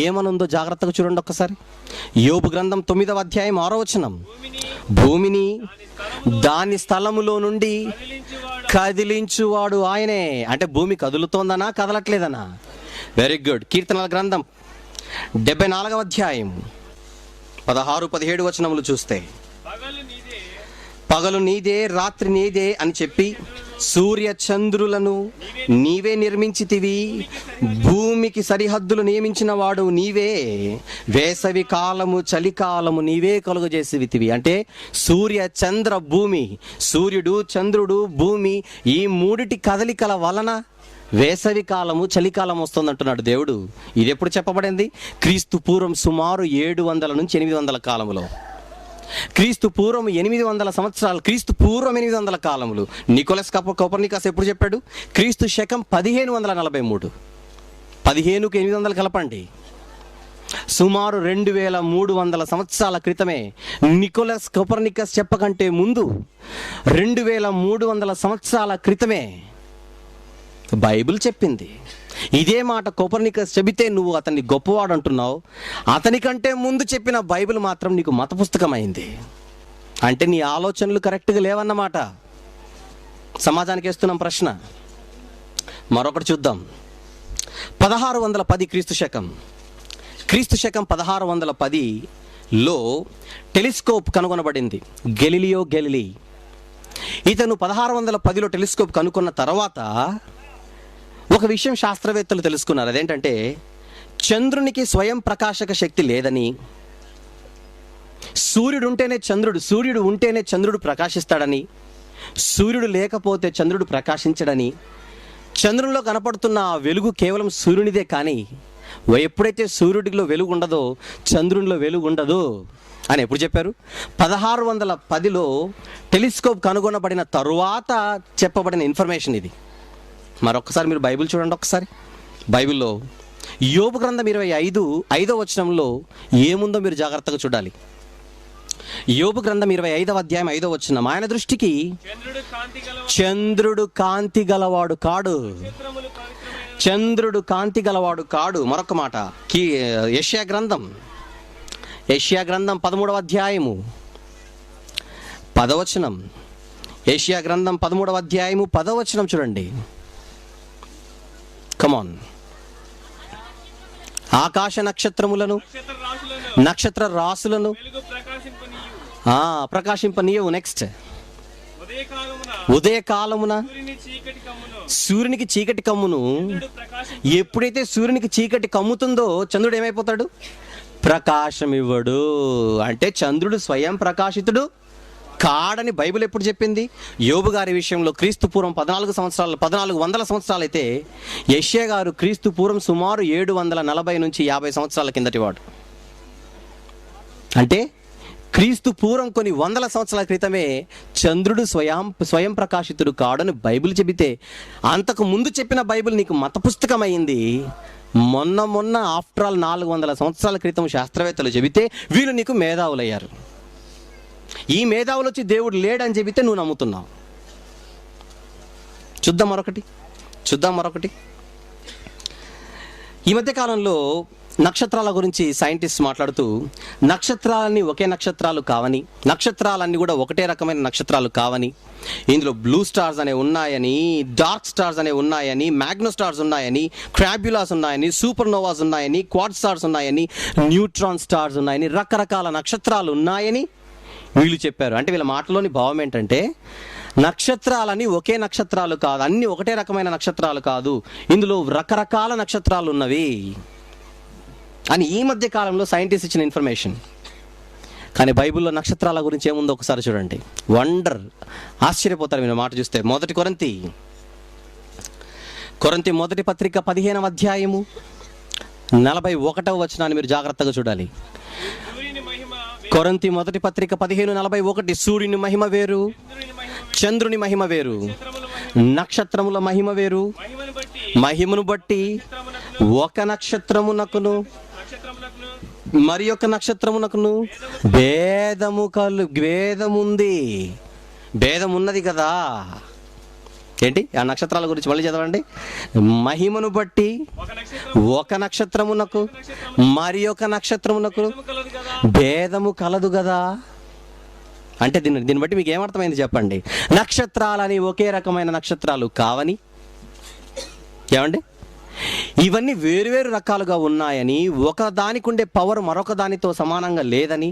ఏమనుందో జాగ్రత్తగా చూడండి ఒక్కసారి. యోబు గ్రంథం 9వ అధ్యాయం 6వ వచనం, భూమిని దాని స్థలములో నుండి కదిలించువాడు ఆయనే. అంటే భూమి కదులుతోందనా, కదలట్లేదనా? Very good. కీర్తనల గ్రంథం 74వ అధ్యాయం 16-17 వచనములు చూస్తే, పగలు నీదే, రాత్రి నీదే అని చెప్పి సూర్య చంద్రులను నీవే నిర్మించితివి, భూమికి సరిహద్దులు నియమించిన వాడు నీవే, వేసవి కాలము చలికాలము నీవే కలుగజేసివితివి. అంటే సూర్య చంద్ర భూమి, సూర్యుడు చంద్రుడు భూమి, ఈ మూడిటి కదలికల వలన వేసవి కాలము చలికాలం వస్తుందంటున్నాడు దేవుడు. ఇది ఎప్పుడు చెప్పబడింది? క్రీస్తు పూర్వం సుమారు 700 నుంచి 800 కాలములో. క్రీస్తు పూర్వం 800 సంవత్సరాలు, క్రీస్తు పూర్వం 800 కాలములు. నికోలస్ కోపర్నికస్ ఎప్పుడు చెప్పాడు? క్రీస్తు శకం 1543. 15కు 800 కలపండి, సుమారు 2300 సంవత్సరాల క్రితమే. నికోలస్ కోపర్నికస్ చెప్పకంటే ముందు 2300 సంవత్సరాల క్రితమే బైబిల్ చెప్పింది. ఇదే మాట కోపర్నికస్ చెబితే నువ్వు అతన్ని గొప్పవాడు అంటున్నావు. అతనికంటే ముందు చెప్పిన బైబిల్ మాత్రం నీకు మత పుస్తకమైంది. అంటే నీ ఆలోచనలు కరెక్ట్గా లేవన్నమాట. సమాజానికి వేస్తున్నాం ప్రశ్న. మరొకటి చూద్దాం. 1610 క్రీస్తు శకం 1610లో టెలిస్కోప్ కనుగొనబడింది. గెలిలీ. ఇతను 1610లో టెలిస్కోప్ కనుక్కున్న తర్వాత ఒక విషయం శాస్త్రవేత్తలు తెలుసుకున్నారు. అదేంటంటే చంద్రునికి స్వయం ప్రకాశక శక్తి లేదని, సూర్యుడు ఉంటేనే చంద్రుడు ప్రకాశిస్తాడని, సూర్యుడు లేకపోతే చంద్రుడు ప్రకాశించడని, చంద్రునిలో కనపడుతున్న ఆ వెలుగు కేవలం సూర్యునిదే, కానీ ఎప్పుడైతే సూర్యుడిలో వెలుగు ఉండదో చంద్రునిలో వెలుగు ఉండదు అని ఎప్పుడు చెప్పారు? 1610లో టెలిస్కోప్ కనుగొనబడిన తరువాత చెప్పబడిన ఇన్ఫర్మేషన్ ఇది. మరొకసారి మీరు బైబిల్ చూడండి ఒకసారి. బైబిల్లో యోబు గ్రంథం 25:5 వచనంలో ఏముందో మీరు జాగ్రత్తగా చూడాలి. యోబు గ్రంథం 25వ అధ్యాయం 5వ వచనం, ఆయన దృష్టికి చంద్రుడు కాంతి గలవాడు కాడు. చంద్రుడు కాంతి గలవాడు కాడు. మరొక మాట, యెషయా గ్రంథం 13వ అధ్యాయము 10వ వచనం. యెషయా గ్రంథం 13వ అధ్యాయము 10వ వచనం చూడండి. కమాన్. ఆకాశ నక్షత్రములను, నక్షత్ర రాసులను ప్రకాశింపనీయవు. నెక్స్ట్, ఉదయకాలమున సూర్యునికి చీకటి కమ్మును. ఎప్పుడైతే సూర్యునికి చీకటి కమ్ముతుందో చంద్రుడు ఏమైపోతాడు? ప్రకాశం ఇవ్వడు. అంటే చంద్రుడు స్వయం ప్రకాశితుడు కాడని బైబిల్ ఎప్పుడు చెప్పింది? యోబు గారి విషయంలో క్రీస్తు పూర్వం 1400 సంవత్సరాలు అయితే, యెషయా గారు క్రీస్తు పూర్వం సుమారు 740 నుంచి 50 సంవత్సరాల కిందటి వాడు. అంటే క్రీస్తు పూర్వం కొన్ని వందల సంవత్సరాల క్రితమే చంద్రుడు స్వయం ప్రకాశితుడు కాడని బైబిల్ చెబితే, అంతకు ముందు చెప్పిన బైబిల్ నీకు మత పుస్తకం అయింది. మొన్న ఆఫ్టర్ ఆల్ 400 సంవత్సరాల క్రితం శాస్త్రవేత్తలు చెబితే వీళ్ళు నీకు మేధావులయ్యారు. ఈ మేధావులు వచ్చి దేవుడు లేడని చెబితే నువ్వు నమ్ముతున్నావు. చూద్దాం మరొకటి. ఈ మధ్య కాలంలో నక్షత్రాల గురించి సైంటిస్ట్ మాట్లాడుతూ, నక్షత్రాలన్నీ ఒకే నక్షత్రాలు కావని, నక్షత్రాలన్నీ కూడా ఒకటే రకమైన నక్షత్రాలు కావని, ఇందులో బ్లూ స్టార్స్ అనేవి ఉన్నాయని, డార్క్ స్టార్స్ అనేవి ఉన్నాయని, మ్యాగ్నో స్టార్స్ ఉన్నాయని, క్రాబ్యులాస్ ఉన్నాయని, సూపర్ నోవాస్ ఉన్నాయని, క్వాడ్ స్టార్స్ ఉన్నాయని, న్యూట్రాన్ స్టార్స్ ఉన్నాయని, రకరకాల నక్షత్రాలు ఉన్నాయని వీళ్ళు చెప్పారు. అంటే వీళ్ళ మాటలోని భావం ఏంటంటే, నక్షత్రాలని ఒకే నక్షత్రాలు కాదు, అన్ని ఒకటే రకమైన నక్షత్రాలు కాదు, ఇందులో రకరకాల నక్షత్రాలు ఉన్నవి అని ఈ మధ్య కాలంలో సైంటిస్ట్ ఇచ్చిన ఇన్ఫర్మేషన్. కానీ బైబిల్లో నక్షత్రాల గురించి ఏముందో ఒకసారి చూడండి. వండర్, ఆశ్చర్యపోతారు మీరు మాట చూస్తే. మొదటి కొరింథీ మొదటి పత్రిక 15వ అధ్యాయము 41వ వచనాన్ని మీరు జాగ్రత్తగా చూడాలి. కొరింథీ మొదటి పత్రిక 15:41, సూర్యుని మహిమ వేరు, చంద్రుని మహిమ వేరు, నక్షత్రముల మహిమ వేరు, మహిమను బట్టి ఒక నక్షత్రమునకును మరి ఒక నక్షత్రమునకును భేదం ఉన్నది కదా. ఏంటి ఆ నక్షత్రాల గురించి మళ్ళీ చదవండి. మహిమను బట్టి ఒక నక్షత్రమునకు మరి ఒక నక్షత్రమునకు భేదము కలదు కదా. అంటే దీన్ని బట్టి మీకు ఏమర్థమైంది చెప్పండి? నక్షత్రాలని ఒకే రకమైన నక్షత్రాలు కావని, ఏమండి, ఇవన్నీ వేరువేరు రకాలుగా ఉన్నాయని, ఒక దానికి ఉండే పవర్ మరొక దానితో సమానంగా లేదని,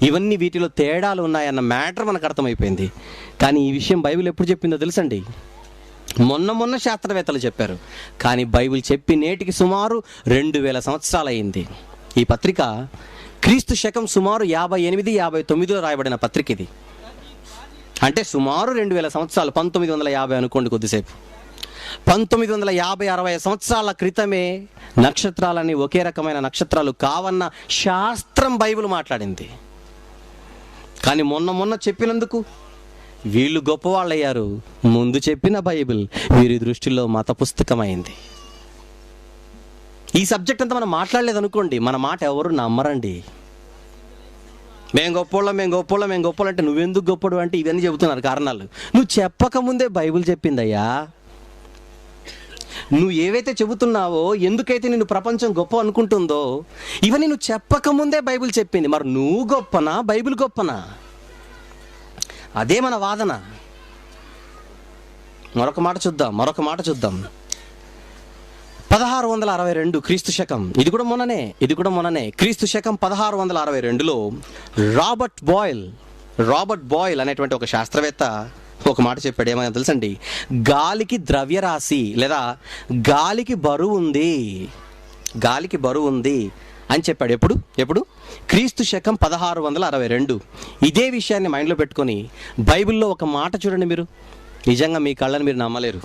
ఇవన్నీ వీటిలో తేడాలు ఉన్నాయన్న మ్యాటర్ మనకు అర్థమైపోయింది. కానీ ఈ విషయం బైబిల్ ఎప్పుడు చెప్పిందో తెలుసండి? మొన్న శాస్త్రవేత్తలు చెప్పారు. కానీ బైబిల్ చెప్పి నేటికి సుమారు 2000 సంవత్సరాలు అయింది. ఈ పత్రిక క్రీస్తు శకం సుమారు 58-59లో రాయబడిన పత్రిక ఇది. అంటే సుమారు 2000 సంవత్సరాలు, 1950 అనుకోండి కొద్దిసేపు. 1950-60 సంవత్సరాల క్రితమే నక్షత్రాలని ఒకే రకమైన నక్షత్రాలు కావన్న శాస్త్రం బైబిల్ మాట్లాడింది. కానీ మొన్న చెప్పినందుకు వీళ్ళు గొప్పవాళ్ళయ్యారు. ముందు చెప్పిన బైబిల్ వీరి దృష్టిలో మత పుస్తకమైంది. ఈ సబ్జెక్ట్ అంతా మనం మాట్లాడలేదు అనుకోండి, మన మాట ఎవరు నమ్మరండి. మేము గొప్పోళ్ళం అంటే నువ్వెందుకు గొప్పడు అంటే ఇవన్నీ చెబుతున్నారు కారణాలు. నువ్వు చెప్పకముందే బైబిల్ చెప్పిందయ్యా. నువ్వు ఏవైతే చెబుతున్నావో, ఎందుకైతే నిన్ను ప్రపంచం గొప్ప అనుకుంటుందో, ఇవన్నీ నువ్వు చెప్పకముందే బైబిల్ చెప్పింది. మరి నువ్వు గొప్పనా, బైబిల్ గొప్పనా? అదే మన వాదన. మరొక మాట చూద్దాం 1662 క్రీస్తు శకం. ఇది కూడా మొన్ననే క్రీస్తు శకం 1662లో రాబర్ట్ బాయిల్ అనేటువంటి ఒక శాస్త్రవేత్త ఒక మాట చెప్పాడు. ఏమైనా తెలుసండి? గాలికి ద్రవ్యరాశి లేదా గాలికి బరువు ఉంది అని చెప్పాడు. ఎప్పుడు? క్రీస్తు శకం 1662. ఇదే విషయాన్ని మైండ్లో పెట్టుకొని బైబిల్లో ఒక మాట చూడండి, మీరు నిజంగా మీ కళ్ళని మీరు నమ్మలేరు.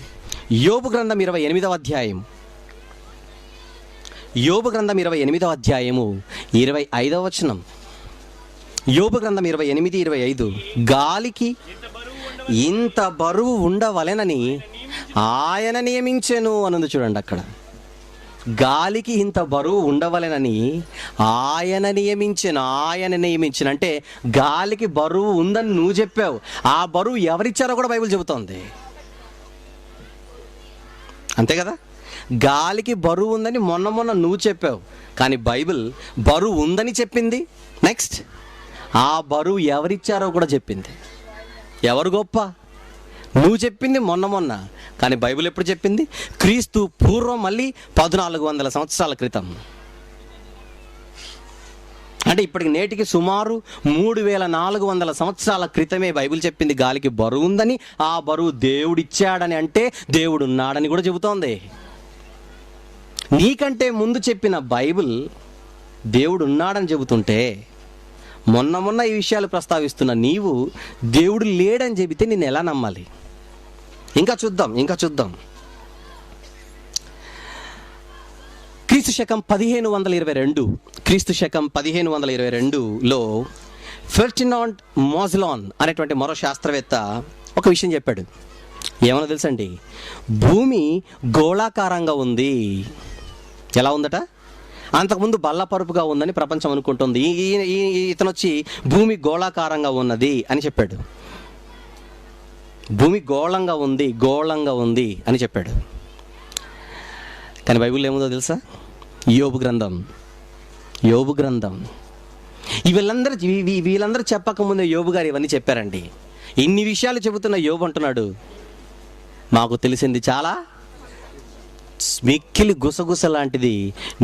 యోబు గ్రంథం 28వ అధ్యాయం 25వ వచనం. యోబు గ్రంథం 28:25, గాలికి ఇంత బరువు ఉండవలెనని ఆయన నియమించెను అనుంది చూడండి. అక్కడ గాలికి ఇంత బరువు ఉండవలెనని ఆయన నియమించిన అంటే గాలికి బరువు ఉందని నువ్వు చెప్పావు, ఆ బరువు ఎవరిచ్చారో కూడా బైబిల్ చెబుతోంది. అంతే కదా? గాలికి బరువు ఉందని మొన్న నువ్వు చెప్పావు, కానీ బైబిల్ బరువు ఉందని చెప్పింది. నెక్స్ట్, ఆ బరువు ఎవరిచ్చారో కూడా చెప్పింది. ఎవరు గొప్ప? నువ్వు చెప్పింది మొన్న, కానీ బైబిల్ ఎప్పుడు చెప్పింది? క్రీస్తు పూర్వం మళ్ళీ 1400 సంవత్సరాల క్రితం. అంటే ఇప్పటికి నేటికి సుమారు 3400 సంవత్సరాల క్రితమే బైబిల్ చెప్పింది గాలికి బరువు ఉందని, ఆ బరువు దేవుడిచ్చాడని, అంటే దేవుడు ఉన్నాడని కూడా చెబుతోంది. నీకంటే ముందు చెప్పిన బైబిల్ దేవుడు ఉన్నాడని చెబుతుంటే, మొన్న ఈ విషయాలు ప్రస్తావిస్తున్న నీవు దేవుడు లేడని చెబితే నేను ఎలా నమ్మాలి? ఇంకా చూద్దాం. క్రీస్తు శకం 1522లో ఫెర్డినాండ్ మోజ్లాన్ అనేటువంటి మరో శాస్త్రవేత్త ఒక విషయం చెప్పాడు. ఏమన్నా తెలుసండి? భూమి గోళాకారంగా ఉంది. ఎలా ఉందట? అంతకుముందు బల్లపరుపుగా ఉందని ప్రపంచం అనుకుంటుంది. ఇతను వచ్చి భూమి గోళాకారంగా ఉన్నది అని చెప్పాడు. భూమి గోళంగా ఉంది అని చెప్పాడు. కానీ బైబిల్లో ఏముందో తెలుసా? యోబు గ్రంథం. వీళ్ళందరూ చెప్పకముందే యోబు గారు ఇవన్నీ చెప్పారండి. ఇన్ని విషయాలు చెబుతున్న యోబు అంటున్నాడు, మాకు తెలిసింది చాలా మిక్కిలి గుసగుస లాంటిది,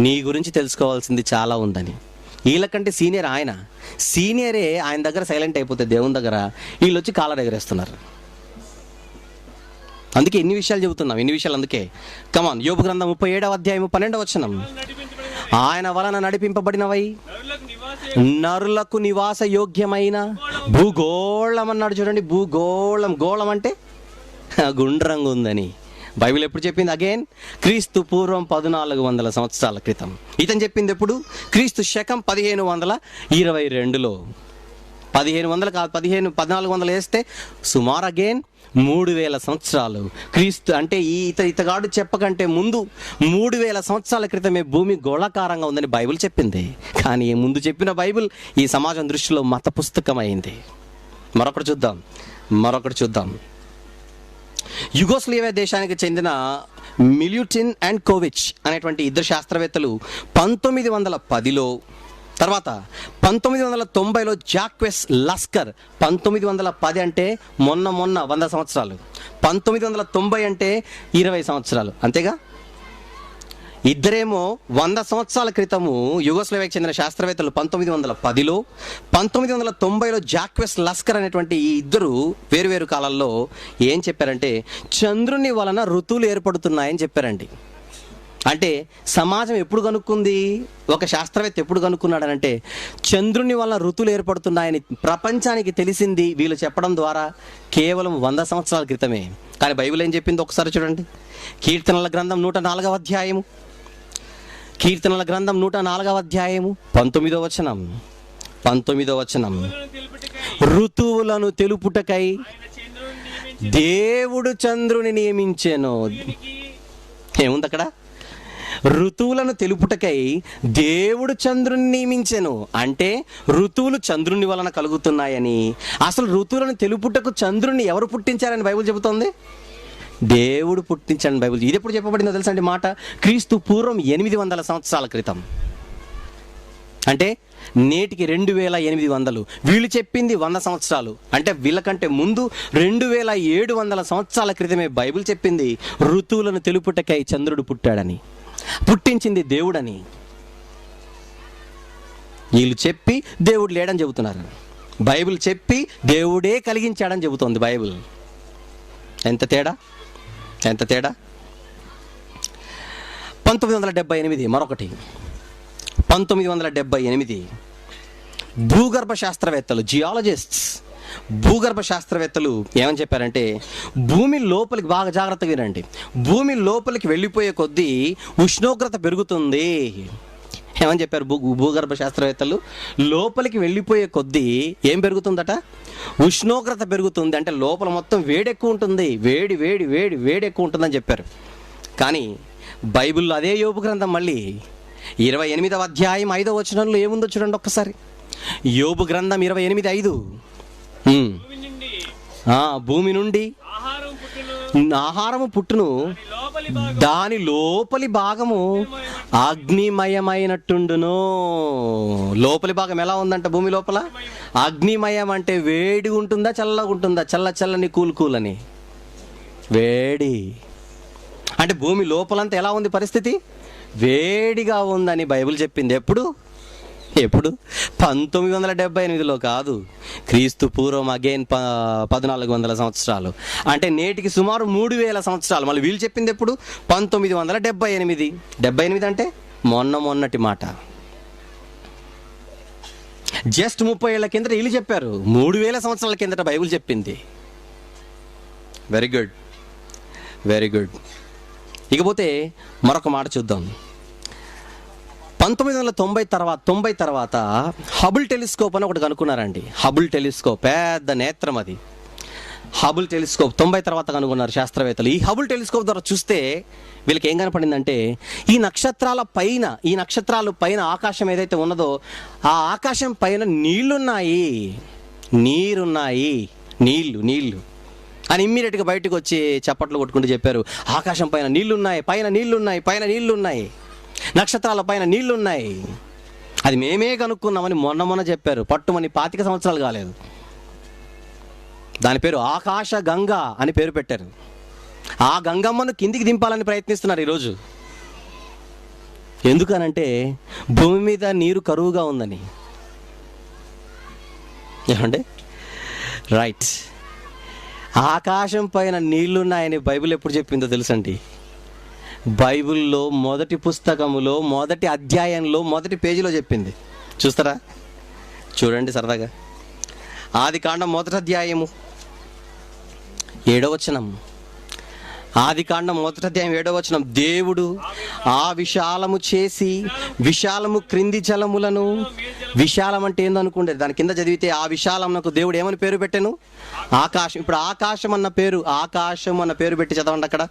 నీ గురించి తెలుసుకోవాల్సింది చాలా ఉందని. వీళ్ళకంటే సీనియరే ఆయన దగ్గర సైలెంట్ అయిపోతే దేవుని దగ్గర వీళ్ళు వచ్చి కాలర్ ఎగరేస్తున్నారు. అందుకే ఇన్ని విషయాలు చెబుతున్నాం. అందుకే కమాన్, యోబు గ్రంథం 37వ అధ్యాయం 12వ వచనం. ఆయన వలన నడిపింపబడినవై నరులకు నివాస యోగ్యమైన భూగోళం అన్నాడు. చూడండి, గోళం అంటే గుండ్రంగా ఉందని బైబిల్ ఎప్పుడు చెప్పింది? అగైన్ క్రీస్తు పూర్వం 1400 సంవత్సరాల క్రితం. ఇతను చెప్పింది ఎప్పుడు? క్రీస్తు శకం 1522లో. 1500 కాదు, 1400 వేస్తే సుమారు అగైన్ 3000 సంవత్సరాలు. క్రీస్తు అంటే ఇతగాడు చెప్పకంటే ముందు 3000 సంవత్సరాల క్రితమే భూమి గోళాకారంగా ఉందని బైబిల్ చెప్పింది. కానీ ముందు చెప్పిన బైబిల్ ఈ సమాజం దృష్టిలో మత పుస్తకం అయింది. మరొకటి చూద్దాం. యుగోస్లేవియా దేశానికి చెందిన మిల్యూటిన్ అండ్ కోవిచ్ అనేటువంటి ఇద్దరు శాస్త్రవేత్తలు 1910లో, తర్వాత 1990లో జాక్వెస్ లస్కర్. 1910 అంటే మొన్న 100 సంవత్సరాలు, 1990 అంటే 20 సంవత్సరాలు, అంతేగా? ఇద్దరేమో 100 సంవత్సరాల క్రితము యుగోస్లేవియాకి చెందిన శాస్త్రవేత్తలు 1910లో, 1990లో జాక్వెస్ లస్కర్ అనేటువంటి ఈ ఇద్దరు వేరువేరు కాలాల్లో ఏం చెప్పారంటే, చంద్రుని వలన ఋతువులు ఏర్పడుతున్నాయని చెప్పారండి. అంటే సమాజం ఎప్పుడు కనుక్కుంది? ఒక శాస్త్రవేత్త ఎప్పుడు కనుక్కున్నాడనంటే, చంద్రుని వల్ల ఋతువులు ఏర్పడుతున్నాయని ప్రపంచానికి తెలిసింది వీళ్ళు చెప్పడం ద్వారా కేవలం 100 సంవత్సరాల క్రితమే. కానీ బైబిల్ ఏం చెప్పింది ఒకసారి చూడండి. కీర్తనల గ్రంథం 104వ అధ్యాయము 19వ వచనం. ఋతువులను తెలుపుటకై దేవుడు చంద్రుని నియమించెను. ఏముంది అక్కడ? ఋతువులను తెలుపుటకై దేవుడు చంద్రుని నియమించెను. అంటే ఋతువులు చంద్రుని వలన కలుగుతున్నాయని, అసలు ఋతువులను తెలుపుటకు చంద్రుని ఎవరు పుట్టించారని బైబిల్ చెబుతోంది? దేవుడు పుట్టించాడని బైబిల్. ఇది ఎప్పుడు చెప్పబడిందో తెలుసా అండి మాట? క్రీస్తు పూర్వం 800 సంవత్సరాల క్రితం. అంటే నేటికి 2800. వీళ్ళు చెప్పింది 100 సంవత్సరాలు. అంటే వీళ్ళకంటే ముందు 2700 సంవత్సరాల క్రితమే బైబిల్ చెప్పింది ఋతువులను తెలుపుటకై చంద్రుడు పుట్టాడని, పుట్టించింది దేవుడని. వీళ్ళు చెప్పి దేవుడు లేడని చెబుతున్నారు. బైబిల్ చెప్పి దేవుడే కలిగించాడని చెబుతోంది బైబిల్. ఎంత తేడా! 1978 మరొకటి. 1978 భూగర్భ శాస్త్రవేత్తలు, భూగర్భ శాస్త్రవేత్తలు ఏమని చెప్పారంటే, భూమి లోపలికి, బాగా జాగ్రత్తగా వినండి, భూమి లోపలికి వెళ్ళిపోయే కొద్దీ ఉష్ణోగ్రత పెరుగుతుంది. ఏమని చెప్పారు భూగర్భ శాస్త్రవేత్తలు? లోపలికి వెళ్ళిపోయే కొద్దీ ఏం పెరుగుతుందట? ఉష్ణోగ్రత పెరుగుతుంది. అంటే లోపల మొత్తం వేడి ఎక్కువ ఉంటుంది, వేడి ఎక్కువ ఉంటుందని చెప్పారు. కానీ బైబిల్లో అదే యోబు గ్రంథం మళ్ళీ 28వ అధ్యాయం 5వ వచనంలో ఏముందో చూడండి ఒక్కసారి. యోబు గ్రంథం 28:5. భూమి నుండి ఆహారము పుట్టును, దాని లోపలి భాగము అగ్నిమయమైనట్టుండును. లోపలి భాగం ఎలా ఉందంట? భూమి లోపల అగ్నిమయం అంటే వేడి ఉంటుందా, చల్లగా ఉంటుందా? చల్లని కూలని వేడి అంటే భూమి లోపలంతా ఎలా ఉంది పరిస్థితి? వేడిగా ఉందని బైబిల్ చెప్పింది. ఎప్పుడు 1978లో కాదు, క్రీస్తు పూర్వం అగైన్ 1400 సంవత్సరాలు, అంటే నేటికి సుమారు 3000 సంవత్సరాలు. మళ్ళీ వీళ్ళు చెప్పింది ఎప్పుడు? 1978. 78 అంటే మొన్నటి మాట. జస్ట్ 30 ఏళ్ల కిందట వీళ్ళు చెప్పారు, 3000 సంవత్సరాల కిందట బైబిల్ చెప్పింది. Very good. ఇకపోతే మరొక మాట చూద్దాం. 1990 తర్వాత హబుల్ టెలిస్కోప్ అని ఒకటి కనుక్కున్నారండి. హబుల్ టెలిస్కోప్ పెద్ద నేత్రం అది. హబుల్ టెలిస్కోప్ 90 తర్వాత కనుక్కున్నారు శాస్త్రవేత్తలు. ఈ హబుల్ టెలిస్కోప్ ద్వారా చూస్తే వీళ్ళకి ఏం కనపడిందంటే, ఈ నక్షత్రాల పైన ఆకాశం ఏదైతే ఉన్నదో ఆ ఆకాశం పైన నీళ్లున్నాయి నీళ్లు అని ఇమ్మీడియట్గా బయటకు వచ్చి చప్పట్లు కొట్టుకుంటూ చెప్పారు. ఆకాశం పైన నీళ్లున్నాయి, పైన నీళ్లున్నాయి, నక్షత్రాల పైన నీళ్లున్నాయి. అది మేమే కనుక్కున్నామని మొన్న చెప్పారు. పట్టుమని 25 సంవత్సరాలు కాలేదు. దాని పేరు ఆకాశ గంగ అని పేరు పెట్టారు. ఆ గంగమ్మను కిందికి దింపాలని ప్రయత్నిస్తున్నారు ఈరోజు. ఎందుకనంటే భూమి మీద నీరు కరువుగా ఉందని. ఏమండి? రైట్. ఆకాశం పైన నీళ్లున్నాయని బైబిల్ ఎప్పుడు చెప్పిందో తెలుసండి? బైబిల్లో మొదటి పుస్తకములో మొదటి అధ్యాయంలో మొదటి పేజీలో చెప్పింది. చూస్తారా? చూడండి సరదాగా. ఆదికాండం 1వ అధ్యాయము 7వ వచనం. ఆదికాండం 1వ అధ్యాయం 7వ వచనం. దేవుడు ఆ విశాలము చేసి విశాలము క్రింది జలములను, విశాలం అంటే ఏందనుకుంటే దాని కింద చదివితే ఆ విశాలమునకు దేవుడు ఏమని పేరు పెట్టాను? ఆకాశం. ఇప్పుడు ఆకాశం అన్న పేరు పెట్టి చదవండి అక్కడ.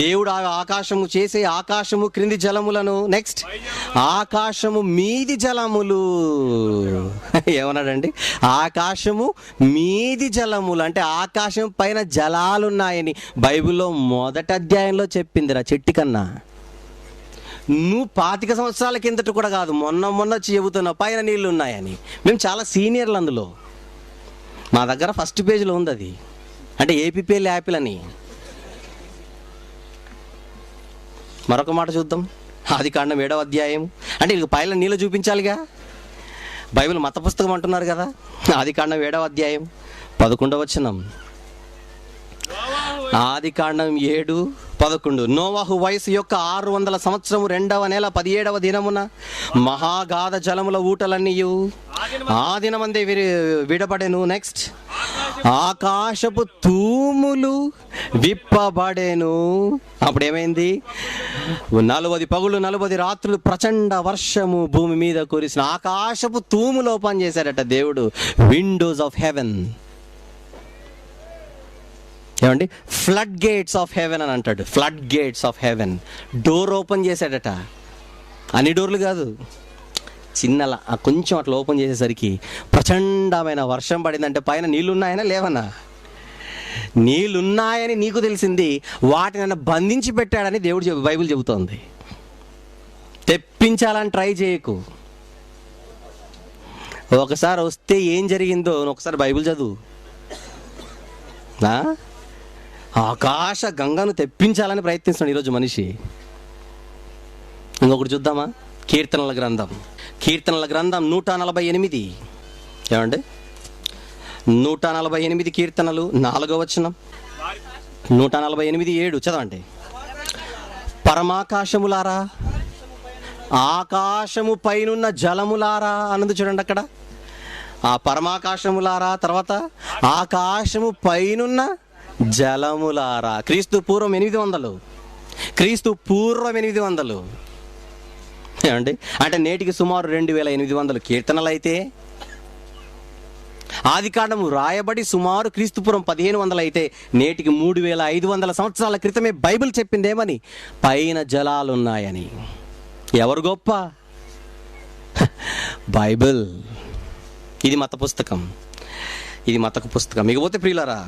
దేవుడు ఆకాశము చేసే ఆకాశము క్రింది జలములను, నెక్స్ట్ ఆకాశము మీది జలములు. ఏమన్నాడండి? ఆకాశము మీది జలములు అంటే ఆకాశం పైన జలాలున్నాయని బైబిల్లో మొదటి అధ్యాయంలో చెప్పిందిరా చెట్టు కన్నా. నువ్వు 25 సంవత్సరాల కిందట కూడా కాదు, మొన్న చెబుతున్నావు పైన నీళ్ళు ఉన్నాయని. మేము చాలా సీనియర్లు అందులో. మా దగ్గర ఫస్ట్ పేజీలో ఉంది అది. అంటే ఏపీపీఎల్ యాపిల్ అని. మరొక మాట చూద్దాం. ఆదికాండం 7వ అధ్యాయం. అంటే వీళ్ళకి పైన నీళ్ళు చూపించాలిగా. బైబిల్ మత పుస్తకం అంటున్నారు కదా. ఆదికాండం 7వ అధ్యాయం 11వ వచనం. ఆదికాండం 7:11. నోవాహు వయసు యొక్క 600 సంవత్సరము 2వ నెల 17వ దినమున మహాగాధ జలముల ఊటలన్నీయు ఆ దినమందే విడబడెను. నెక్స్ట్ ఆకాశపు తూములు విప్పబడెను. అప్పుడు ఏమైంది? 40 పగులు 40 రాత్రులు ప్రచండ వర్షము భూమి మీద కురిసిన. ఆకాశపు తూములు ఓపెన్ చేశాడట దేవుడు. Windows of haven. ఏమండి? ఫ్లడ్ గేట్స్ ఆఫ్ హెవెన్ అని అంటాడు. Flood gates of haven. Door open చేశాడట. అన్ని డోర్లు కాదు, చిన్నలా కొంచెం అట్లా ఓపెన్ చేసేసరికి ప్రచండమైన వర్షం పడిందంటే పైన నీళ్ళున్నాయనా లేవన్నా? నీళ్ళున్నాయని నీకు తెలిసింది, వాటిని బంధించి పెట్టాడని దేవుడు బైబిల్ చెబుతోంది. తెప్పించాలని ట్రై చేయకు. ఒకసారి వస్తే ఏం జరిగిందో ఒకసారి బైబిల్ చదువు. ఆకాశ గంగను తెప్పించాలని ప్రయత్నిస్తున్నాడు ఈరోజు మనిషి. ఇంకొకటి చూద్దామా? కీర్తనల గ్రంథం 148. ఏమండి? 148 కీర్తనలు 4వ వచనం. 148:7 చదవండి. పరమాకాశములారా, ఆకాశము పైనున్న జలములారా అన్నది చూడండి అక్కడ. ఆ పరమాకాశములారా, తర్వాత ఆకాశము పైనున్న జలములారా. క్రీస్తు పూర్వం 800. ఏమండి? అంటే నేటికి సుమారు 2800 కీర్తనలు అయితే ఆది కాండము రాయబడి సుమారు క్రీస్తుపురం 1500 అయితే నేటికి 3500 సంవత్సరాల క్రితమే బైబిల్ చెప్పిందేమని? పైన జలాలున్నాయని. ఎవరు గొప్ప? బైబిల్. ఇది మత పుస్తకం, ఇది మత పుస్తకం. ఇకపోతే ప్రియులారా,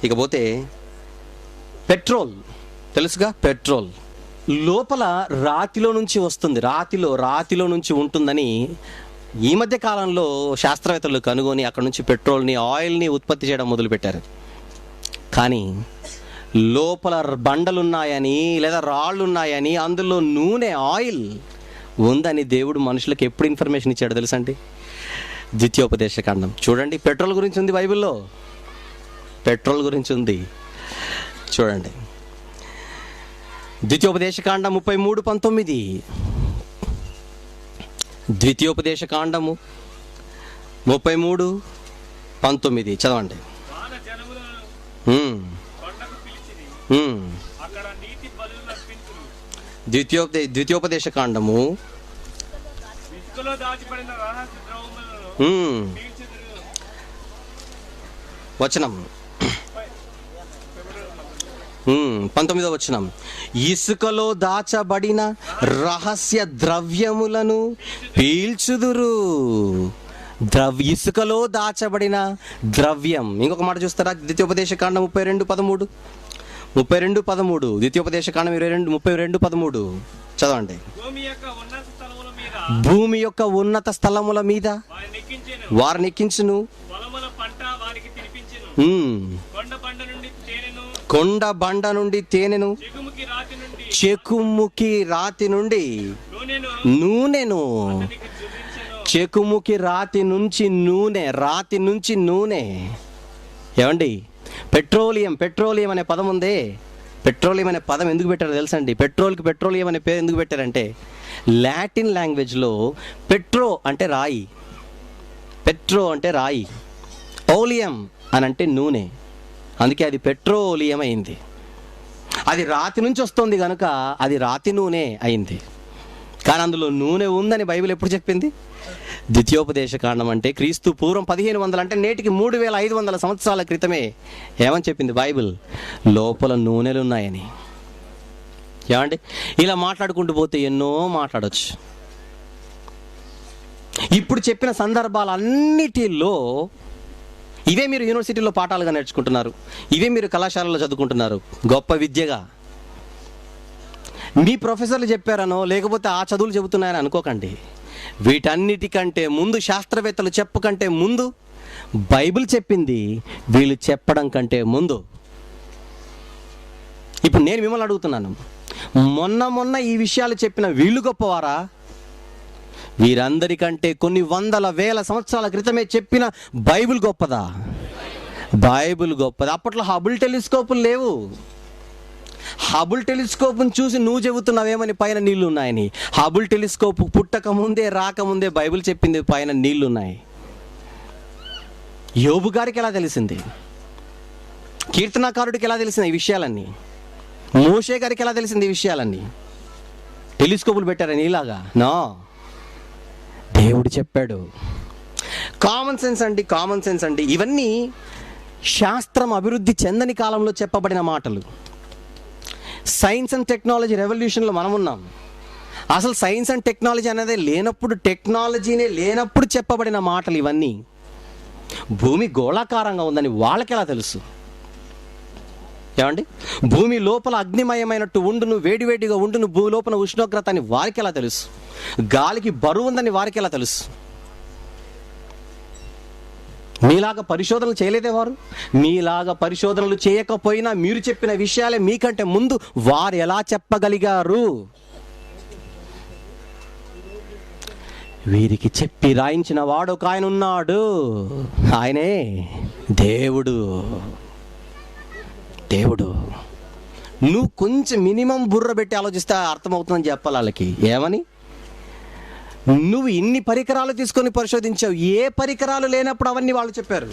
ఇకపోతే పెట్రోల్ తెలుసుగా. పెట్రోల్ లోపల రాతిలో నుంచి వస్తుంది, రాతిలో నుంచి ఉంటుందని ఈ మధ్య కాలంలో శాస్త్రవేత్తలు కనుగొని అక్కడ నుంచి పెట్రోల్ని, ఆయిల్ని ఉత్పత్తి చేయడం మొదలుపెట్టారు. కానీ లోపల బండలున్నాయని లేదా రాళ్ళున్నాయని, అందులో నూనె, ఆయిల్ ఉందని దేవుడు మనుషులకు ఎప్పుడు ఇన్ఫర్మేషన్ ఇచ్చాడు తెలుసండి? ద్వితీయోపదేశకాండం చూడండి. పెట్రోల్ గురించి ఉంది బైబిల్లో, పెట్రోల్ గురించి ఉంది చూడండి. ద్వితీయోపదేశకాండం 33:19. ద్వితీయోపదేశకాండము 33:19 చదవండి. ద్వితీయోపదేశకాండము వచనం 19వ వచనం. ఇసుకలో దాచబడిన రహస్య ద్రవ్యములను పీల్చుదురు. ఇసుకలో దాచబడిన ద్రవ్యం. ఇంకొక మాట చూస్తారా? ద్వితీయోపదేశకాండం 32:13. 32:13. ద్వితీయోపదేశకాండం 32:13 చదవండి. భూమి యొక్క ఉన్నత స్థలముల మీద వారిని ఎక్కించును, కొండ బండ నుండి తేనెను, చెకుముకి రాతి నుండి నూనెను. చెకుముకి రాతి నుంచి నూనె. ఏమండి? పెట్రోలియం అనే పదం ఉందే. పెట్రోలియం అనే పదం ఎందుకు పెట్టారో తెలుసండి? పెట్రోలియం అనే పేరు ఎందుకు పెట్టారంటే, లాటిన్ లాంగ్వేజ్లో పెట్రో అంటే రాయి, ఓలియం అని అంటే నూనె. అందుకే అది పెట్రోలియం అయింది. అది రాతి నుంచి వస్తుంది కనుక అది రాతి నూనె అయింది. కానీ అందులో నూనె ఉందని బైబిల్ ఎప్పుడు చెప్పింది? ద్వితీయోపదేశకాండం అంటే క్రీస్తు పూర్వం 1500 అంటే నేటికి 3500 సంవత్సరాల క్రితమే ఏమని చెప్పింది బైబిల్? లోపల నూనెలు ఉన్నాయని. ఏమండి? ఇలా మాట్లాడుకుంటూ పోతే ఎన్నో మాట్లాడవచ్చు. ఇప్పుడు చెప్పిన సందర్భాలన్నిటిలో ఇవే మీరు యూనివర్సిటీలో పాఠాలుగా నేర్చుకుంటున్నారు, ఇవే మీరు కళాశాలలో చదువుకుంటున్నారు గొప్ప విద్యగా. మీ ప్రొఫెసర్లు చెప్పారనో లేకపోతే ఆ చదువులు చెబుతున్నాయని అనుకోకండి. వీటన్నిటికంటే ముందు, శాస్త్రవేత్తలు కంటే ముందు బైబిల్ చెప్పింది వీళ్ళు చెప్పడం కంటే ముందు. ఇప్పుడు నేను మిమ్మల్ని అడుగుతున్నాను, మొన్న ఈ విషయాలు చెప్పిన వీళ్ళు గొప్పవారా? వీరందరికంటే కొన్ని వందల వేల సంవత్సరాల క్రితమే చెప్పిన బైబిల్ గొప్పదా? బైబిల్ గొప్పది. అప్పట్లో హబుల్ టెలిస్కోపులు లేవు. హబుల్ టెలిస్కోప్ను చూసి నువ్వు చెబుతున్నావేమని పైన నీళ్లు ఉన్నాయని. హబుల్ టెలిస్కోప్ పుట్టకముందే రాకముందే బైబిల్ చెప్పింది పైన నీళ్లు ఉన్నాయి. యోబు గారికి ఎలా తెలిసింది? కీర్తనాకారుడికి ఎలా తెలిసింది ఈ విషయాలన్నీ? మోషే గారికి ఎలా తెలిసింది ఈ విషయాలన్నీ? టెలిస్కోపులు పెట్టారని ఇలాగా? నో, దేవుడు చెప్పాడు. కామన్ సెన్స్ అండి. ఇవన్నీ శాస్త్రం అభివృద్ధి చెందని కాలంలో చెప్పబడిన మాటలు. సైన్స్ అండ్ టెక్నాలజీ రెవల్యూషన్లో మనం ఉన్నాం. అసలు సైన్స్ అండ్ టెక్నాలజీ అనేది టెక్నాలజీనే లేనప్పుడు చెప్పబడిన మాటలు ఇవన్నీ. భూమి గోళాకారంగా ఉందని వాళ్ళకి ఎలా తెలుసు? ఏమండి? భూమి లోపల అగ్నిమయమైనట్టు ఉండును, వేడివేడిగా ఉండును, భూమి లోపల ఉష్ణోగ్రత అని వారికి ఎలా తెలుసు? గాలికి బరువు ఉందని వారికి ఎలా తెలుసు? మీలాగా పరిశోధనలు చేయలేదే వారు? మీలాగా పరిశోధనలు చేయకపోయినా మీరు చెప్పిన విషయాలే మీకంటే ముందు వారు ఎలా చెప్పగలిగారు? వీరికి చెప్పి రాయించిన వాడు ఒక ఆయన ఉన్నాడు. ఆయనే దేవుడు. నువ్వు కొంచెం మినిమం బుర్ర పెట్టి ఆలోచిస్తే అర్థమవుతుందని చెప్పాలి వాళ్ళకి. ఏమని? నువ్వు ఇన్ని పరికరాలు తీసుకొని పరిశోధించావు. ఏ పరికరాలు లేనప్పుడు అవన్నీ వాళ్ళు చెప్పారు.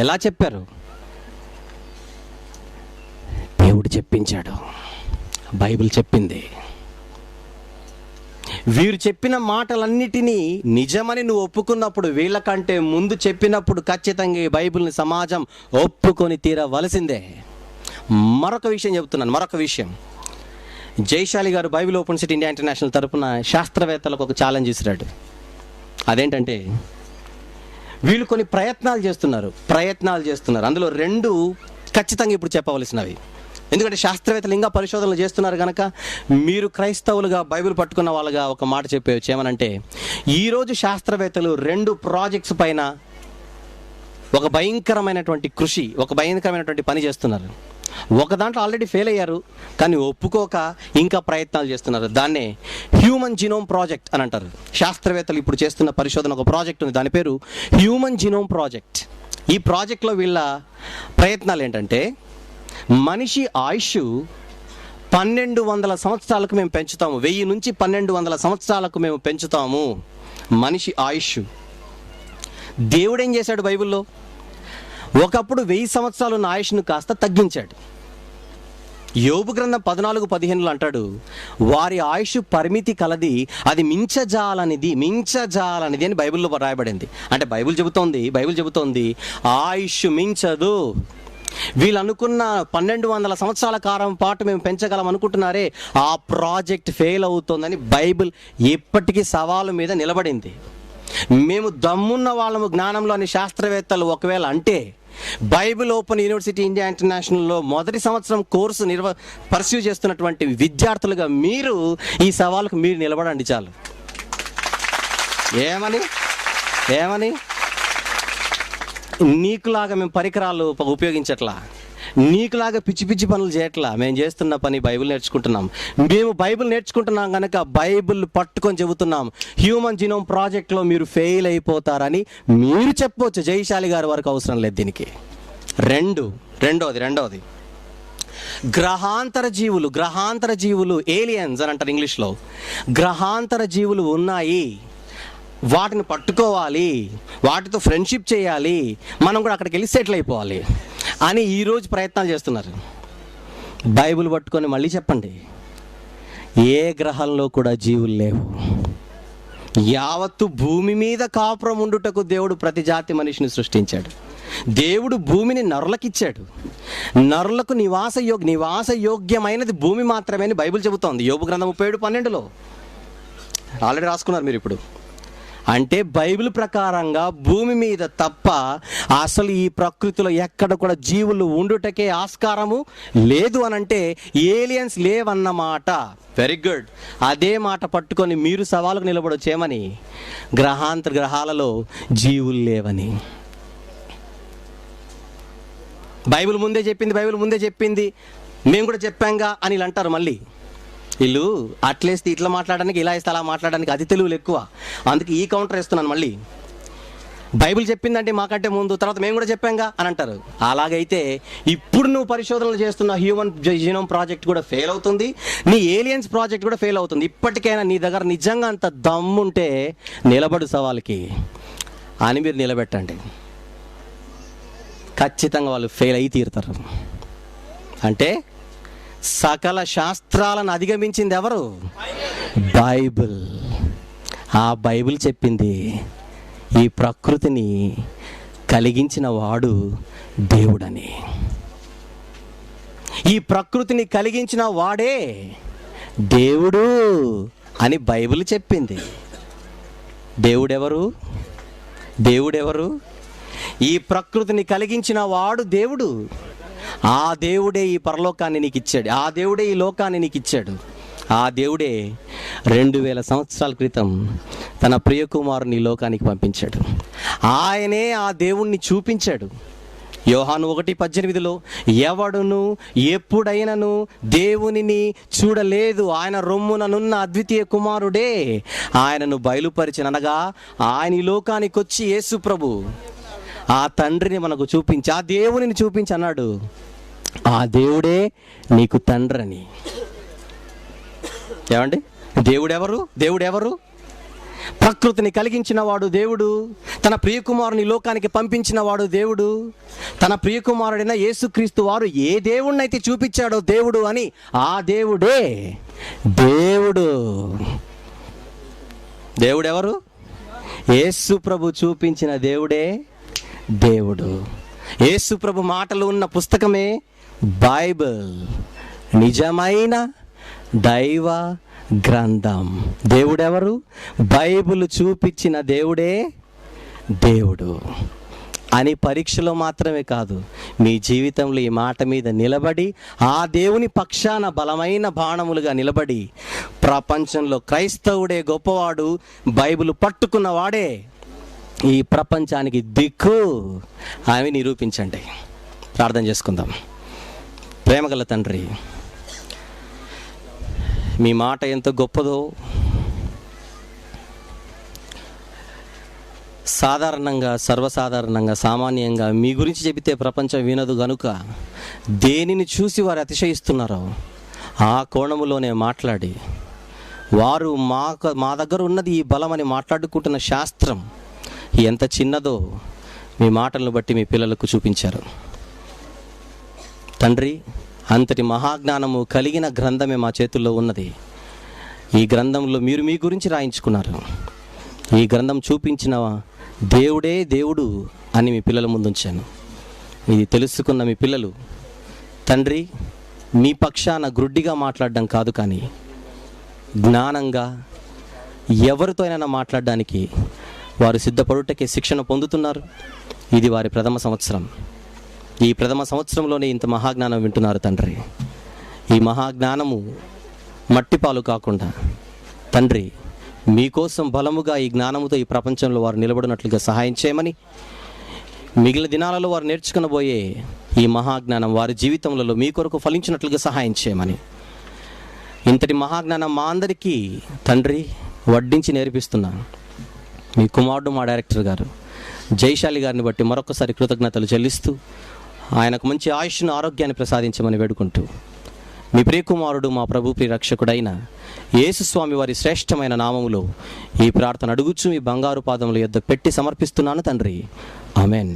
ఎలా చెప్పారు? దేవుడు చెప్పించాడు. బైబిల్ చెప్పింది. వీరు చెప్పిన మాటలన్నిటినీ నిజమని నువ్వు ఒప్పుకున్నప్పుడు, వీళ్ళకంటే ముందు చెప్పినప్పుడు ఖచ్చితంగా ఈ బైబిల్ని సమాజం ఒప్పుకొని తీరవలసిందే. మరొక విషయం చెబుతున్నాను, మరొక విషయం. జైశాలి గారు Bible open city India international తరపున శాస్త్రవేత్తలకు ఒక ఛాలెంజ్ ఇస్తున్నాడు. అదేంటంటే, వీళ్ళు కొన్ని ప్రయత్నాలు చేస్తున్నారు. అందులో 2 ఖచ్చితంగా ఇప్పుడు చెప్పవలసినవి. ఎందుకంటే శాస్త్రవేత్తలు ఇంకా పరిశోధనలు చేస్తున్నారు కనుక మీరు క్రైస్తవులుగా బైబిల్ పట్టుకున్న వాళ్ళుగా ఒక మాట చెప్పేవచ్చు. ఏమనంటే, ఈరోజు శాస్త్రవేత్తలు 2 ప్రాజెక్ట్స్ పైన ఒక భయంకరమైనటువంటి పని చేస్తున్నారు. ఒక దాంట్లో ఆల్రెడీ ఫెయిల్ అయ్యారు, కానీ ఒప్పుకోక ఇంకా ప్రయత్నాలు చేస్తున్నారు. దాన్నే హ్యూమన్ జీనోమ్ ప్రాజెక్ట్ అని అంటారు. శాస్త్రవేత్తలు ఇప్పుడు చేస్తున్న పరిశోధన ఒక ప్రాజెక్ట్ ఉంది, దాని పేరు హ్యూమన్ జీనోమ్ ప్రాజెక్ట్. ఈ ప్రాజెక్ట్లో వీళ్ళ ప్రయత్నాలు ఏంటంటే, మనిషి ఆయుష్ 1200 సంవత్సరాలకు మేము పెంచుతాము. 1000 నుంచి 1200 సంవత్సరాలకు మేము పెంచుతాము మనిషి ఆయుష్. దేవుడు ఏం చేశాడు బైబిల్లో? ఒకప్పుడు 1000 సంవత్సరాలు ఉన్న ఆయుష్ను కాస్త తగ్గించాడు. యోబు గ్రంథం 14:15 అంటాడు, వారి ఆయుష్ పరిమితి కలది, అది మించజాలనిది అని బైబిల్లో రాయబడింది. అంటే బైబిల్ చెబుతోంది ఆయుష్ మించదు. వీళ్ళు అనుకున్న 1200 సంవత్సరాల కాలం పాటు మేము పెంచగలం అనుకుంటున్నారే, ఆ ప్రాజెక్ట్ ఫెయిల్ అవుతోందని బైబిల్ ఎప్పటికీ సవాలు మీద నిలబడింది. మేము దమ్మున్న వాళ్ళము జ్ఞానంలో అని శాస్త్రవేత్తలు ఒకవేళ అంటే, బైబిల్ ఓపెన్ యూనివర్సిటీ ఇండియా ఇంటర్నేషనల్లో మొదటి సంవత్సరం కోర్సు పర్స్యూ చేస్తున్నటువంటి విద్యార్థులుగా మీరు ఈ సవాలుకు మీరు నిలబడండి చాలు. ఏమని నీకులాగా మేము పరికరాలు ఉపయోగించట్లా, నీకులాగా పిచ్చి పనులు చేయట్లా. మేము చేస్తున్న పని బైబిల్ నేర్చుకుంటున్నాం. మేము బైబిల్ నేర్చుకుంటున్నాం కనుక బైబిల్ పట్టుకొని చెబుతున్నాం. హ్యూమన్ జీనోమ్ ప్రాజెక్ట్లో మీరు ఫెయిల్ అయిపోతారని మీరు చెప్పవచ్చు. జైశాలి గారి వరకు అవసరం లేదు దీనికి. రెండవది గ్రహాంతర జీవులు ఏలియన్స్ అని అంటారు ఇంగ్లీష్లో. గ్రహాంతర జీవులు ఉన్నాయి, వాటిని పట్టుకోవాలి, వాటితో ఫ్రెండ్షిప్ చేయాలి, మనం కూడా అక్కడికి వెళ్ళి సెటిల్ అయిపోవాలి అని ఈరోజు ప్రయత్నాలు చేస్తున్నారు. బైబిల్ పట్టుకొని మళ్ళీ చెప్పండి, ఏ గ్రహంలో కూడా జీవులు లేవు. యావత్తు భూమి మీద కాపురం ఉండుటకు దేవుడు ప్రతి జాతి మనిషిని సృష్టించాడు. దేవుడు భూమిని నరులకిచ్చాడు. నరులకు నివాస యోగ్యమైనది భూమి మాత్రమే అని బైబిల్ చెబుతోంది. యోబు గ్రంథం 37:12 ఆల్రెడీ రాసుకున్నారు మీరు ఇప్పుడు. అంటే బైబిల్ ప్రకారంగా భూమి మీద తప్ప అసలు ఈ ప్రకృతిలో ఎక్కడ కూడా జీవులు ఉండుటకే ఆస్కారము లేదు అని అంటే ఏలియన్స్ లేవన్నమాట. Very good. అదే మాట పట్టుకొని మీరు సవాలుకు నిలబడొచ్చేమని, గ్రహాంతర గ్రహాలలో జీవులు లేవని. బైబిల్ ముందే చెప్పింది మేము కూడా చెప్పాంగా అని ఇలా అంటారు. మళ్ళీ వీళ్ళు అట్లేస్తే ఇట్లా మాట్లాడడానికి, ఇలా వేస్తే అలా మాట్లాడడానికి అతి తెలుగులు ఎక్కువ. అందుకే ఈ కౌంటర్ వేస్తున్నాను. మళ్ళీ బైబిల్ చెప్పిందంటే మాకంటే ముందు, తర్వాత మేము కూడా చెప్పాంగా అని అంటారు. అలాగైతే ఇప్పుడు నువ్వు పరిశోధనలు చేస్తున్న హ్యూమన్ జీనోమ్ ప్రాజెక్ట్ కూడా ఫెయిల్ అవుతుంది, నీ ఏలియన్స్ ప్రాజెక్ట్ కూడా ఫెయిల్ అవుతుంది. ఇప్పటికైనా నీ దగ్గర నిజంగా అంత దమ్ముంటే నిలబడు సవాల్కి అని మీరు నిలబెట్టండి. ఖచ్చితంగా వాళ్ళు ఫెయిల్ అయి తీరుతారు. అంటే సకల శాస్త్రాలను అధిగమించింది ఎవరు? బైబిల్. ఆ బైబిల్ చెప్పింది ఈ ప్రకృతిని కలిగించిన వాడు దేవుడని. ఈ ప్రకృతిని కలిగించిన వాడే దేవుడు అని బైబిల్ చెప్పింది. దేవుడెవరు? ఈ ప్రకృతిని కలిగించిన వాడు దేవుడు. ఆ దేవుడే ఈ పరలోకాన్ని నీకు ఇచ్చాడు. ఆ దేవుడే ఈ లోకాన్ని నీకు ఇచ్చాడు. ఆ దేవుడే 2000 సంవత్సరాల క్రితం తన ప్రియకుమారుని లోకానికి పంపించాడు. ఆయనే ఆ దేవుణ్ణి చూపించాడు. యోహాను 1:18 ఎవడును ఎప్పుడైనను దేవునిని చూడలేదు, ఆయన రొమ్ముననున్న అద్వితీయ కుమారుడే ఆయనను బయలుపరిచిన, అనగా ఆయన ఈ లోకానికి వచ్చి యేసు ప్రభు ఆ తండ్రిని మనకు చూపించి, ఆ దేవునిని చూపించి అన్నాడు, ఆ దేవుడే నీకు తండ్రి అని. ఏమండి? దేవుడెవరు? ప్రకృతిని కలిగించిన వాడు దేవుడు. తన ప్రియకుమారుని లోకానికి పంపించిన వాడు దేవుడు. తన ప్రియకుమారుడైన యేసుక్రీస్తు వారు ఏ దేవుణ్ణైతే చూపించాడో దేవుడు అని, ఆ దేవుడే దేవుడు. దేవుడెవరు? యేసు ప్రభు చూపించిన దేవుడే దేవుడు. యేసు ప్రభు మాటలు ఉన్న పుస్తకమే బైబిల్, నిజమైన దైవ గ్రంథం. దేవుడెవరు? బైబిల్ చూపించిన దేవుడే దేవుడు అని పరీక్షలో మాత్రమే కాదు, మీ జీవితంలో ఈ మాట మీద నిలబడి ఆ దేవుని పక్షాన బలమైన బాణములుగా నిలబడి ప్రపంచంలో క్రైస్తవుడే గొప్పవాడు, బైబిల్ పట్టుకున్నవాడే ఈ ప్రపంచానికి దిక్కు అని నిరూపించండి. ప్రార్థన చేసుకుందాం. ప్రేమగల తండ్రి, మీ మాట ఎంత గొప్పదో సాధారణంగా, సర్వసాధారణంగా, సామాన్యంగా మీ గురించి చెబితే ప్రపంచం వినదు గనుక దేనిని చూసి వారు అతిశయిస్తున్నారో ఆ కోణములోనే మాట్లాడి వారు మా దగ్గర ఉన్నది ఈ బలమని మాట్లాడుకుంటున్న శాస్త్రం ఎంత చిన్నదో మీ మాటలను బట్టి మీ పిల్లలకు చూపించారు తండ్రి. అంతటి మహాజ్ఞానము కలిగిన గ్రంథమే మా చేతుల్లో ఉన్నది. ఈ గ్రంథంలో మీరు మీ గురించి రాయించుకున్నారు. ఈ గ్రంథం చూపించిన దేవుడే దేవుడు అని మీ పిల్లల ముందు ఉంచాను. ఇది తెలుసుకున్న మీ పిల్లలు తండ్రి, మీ పక్షాన గ్రుడ్డిగా మాట్లాడడం కాదు, కానీ జ్ఞానంగా ఎవరితో అయినా మాట్లాడడానికి వారు సిద్ధపడుటకే శిక్షణ పొందుతున్నారు. ఇది వారి ప్రథమ సంవత్సరం. ఈ ప్రథమ సంవత్సరంలోనే ఇంత మహాజ్ఞానం వింటున్నారు తండ్రి. ఈ మహాజ్ఞానము మట్టిపాలు కాకుండా తండ్రి, మీకోసం బలముగా ఈ జ్ఞానముతో ఈ ప్రపంచంలో వారు నిలబడినట్లుగా సహాయం చేయమని, మిగిలిన దినాలలో వారు నేర్చుకునబోయే ఈ మహాజ్ఞానం వారి జీవితంలో మీ కొరకు ఫలించినట్లుగా సహాయం చేయమని, ఇంతటి మహాజ్ఞానం మా అందరికీ తండ్రి వడ్డించి నేర్పిస్తున్నాను మీ కుమారుడు మా డైరెక్టర్ గారు జైశాలి గారిని బట్టి మరొకసారి కృతజ్ఞతలు చెల్లిస్తూ ఆయనకు మంచి ఆయుష్ను, ఆరోగ్యాన్ని ప్రసాదించమని వేడుకుంటూ మీ ప్రియకుమారుడు మా ప్రభు ప్రియరక్షకుడైన యేసుస్వామి వారి శ్రేష్టమైన నామములో ఈ ప్రార్థన అడుగుచు మీ బంగారు పాదముల యొద్ద పెట్టి సమర్పిస్తున్నాను తండ్రి. ఆమెన్.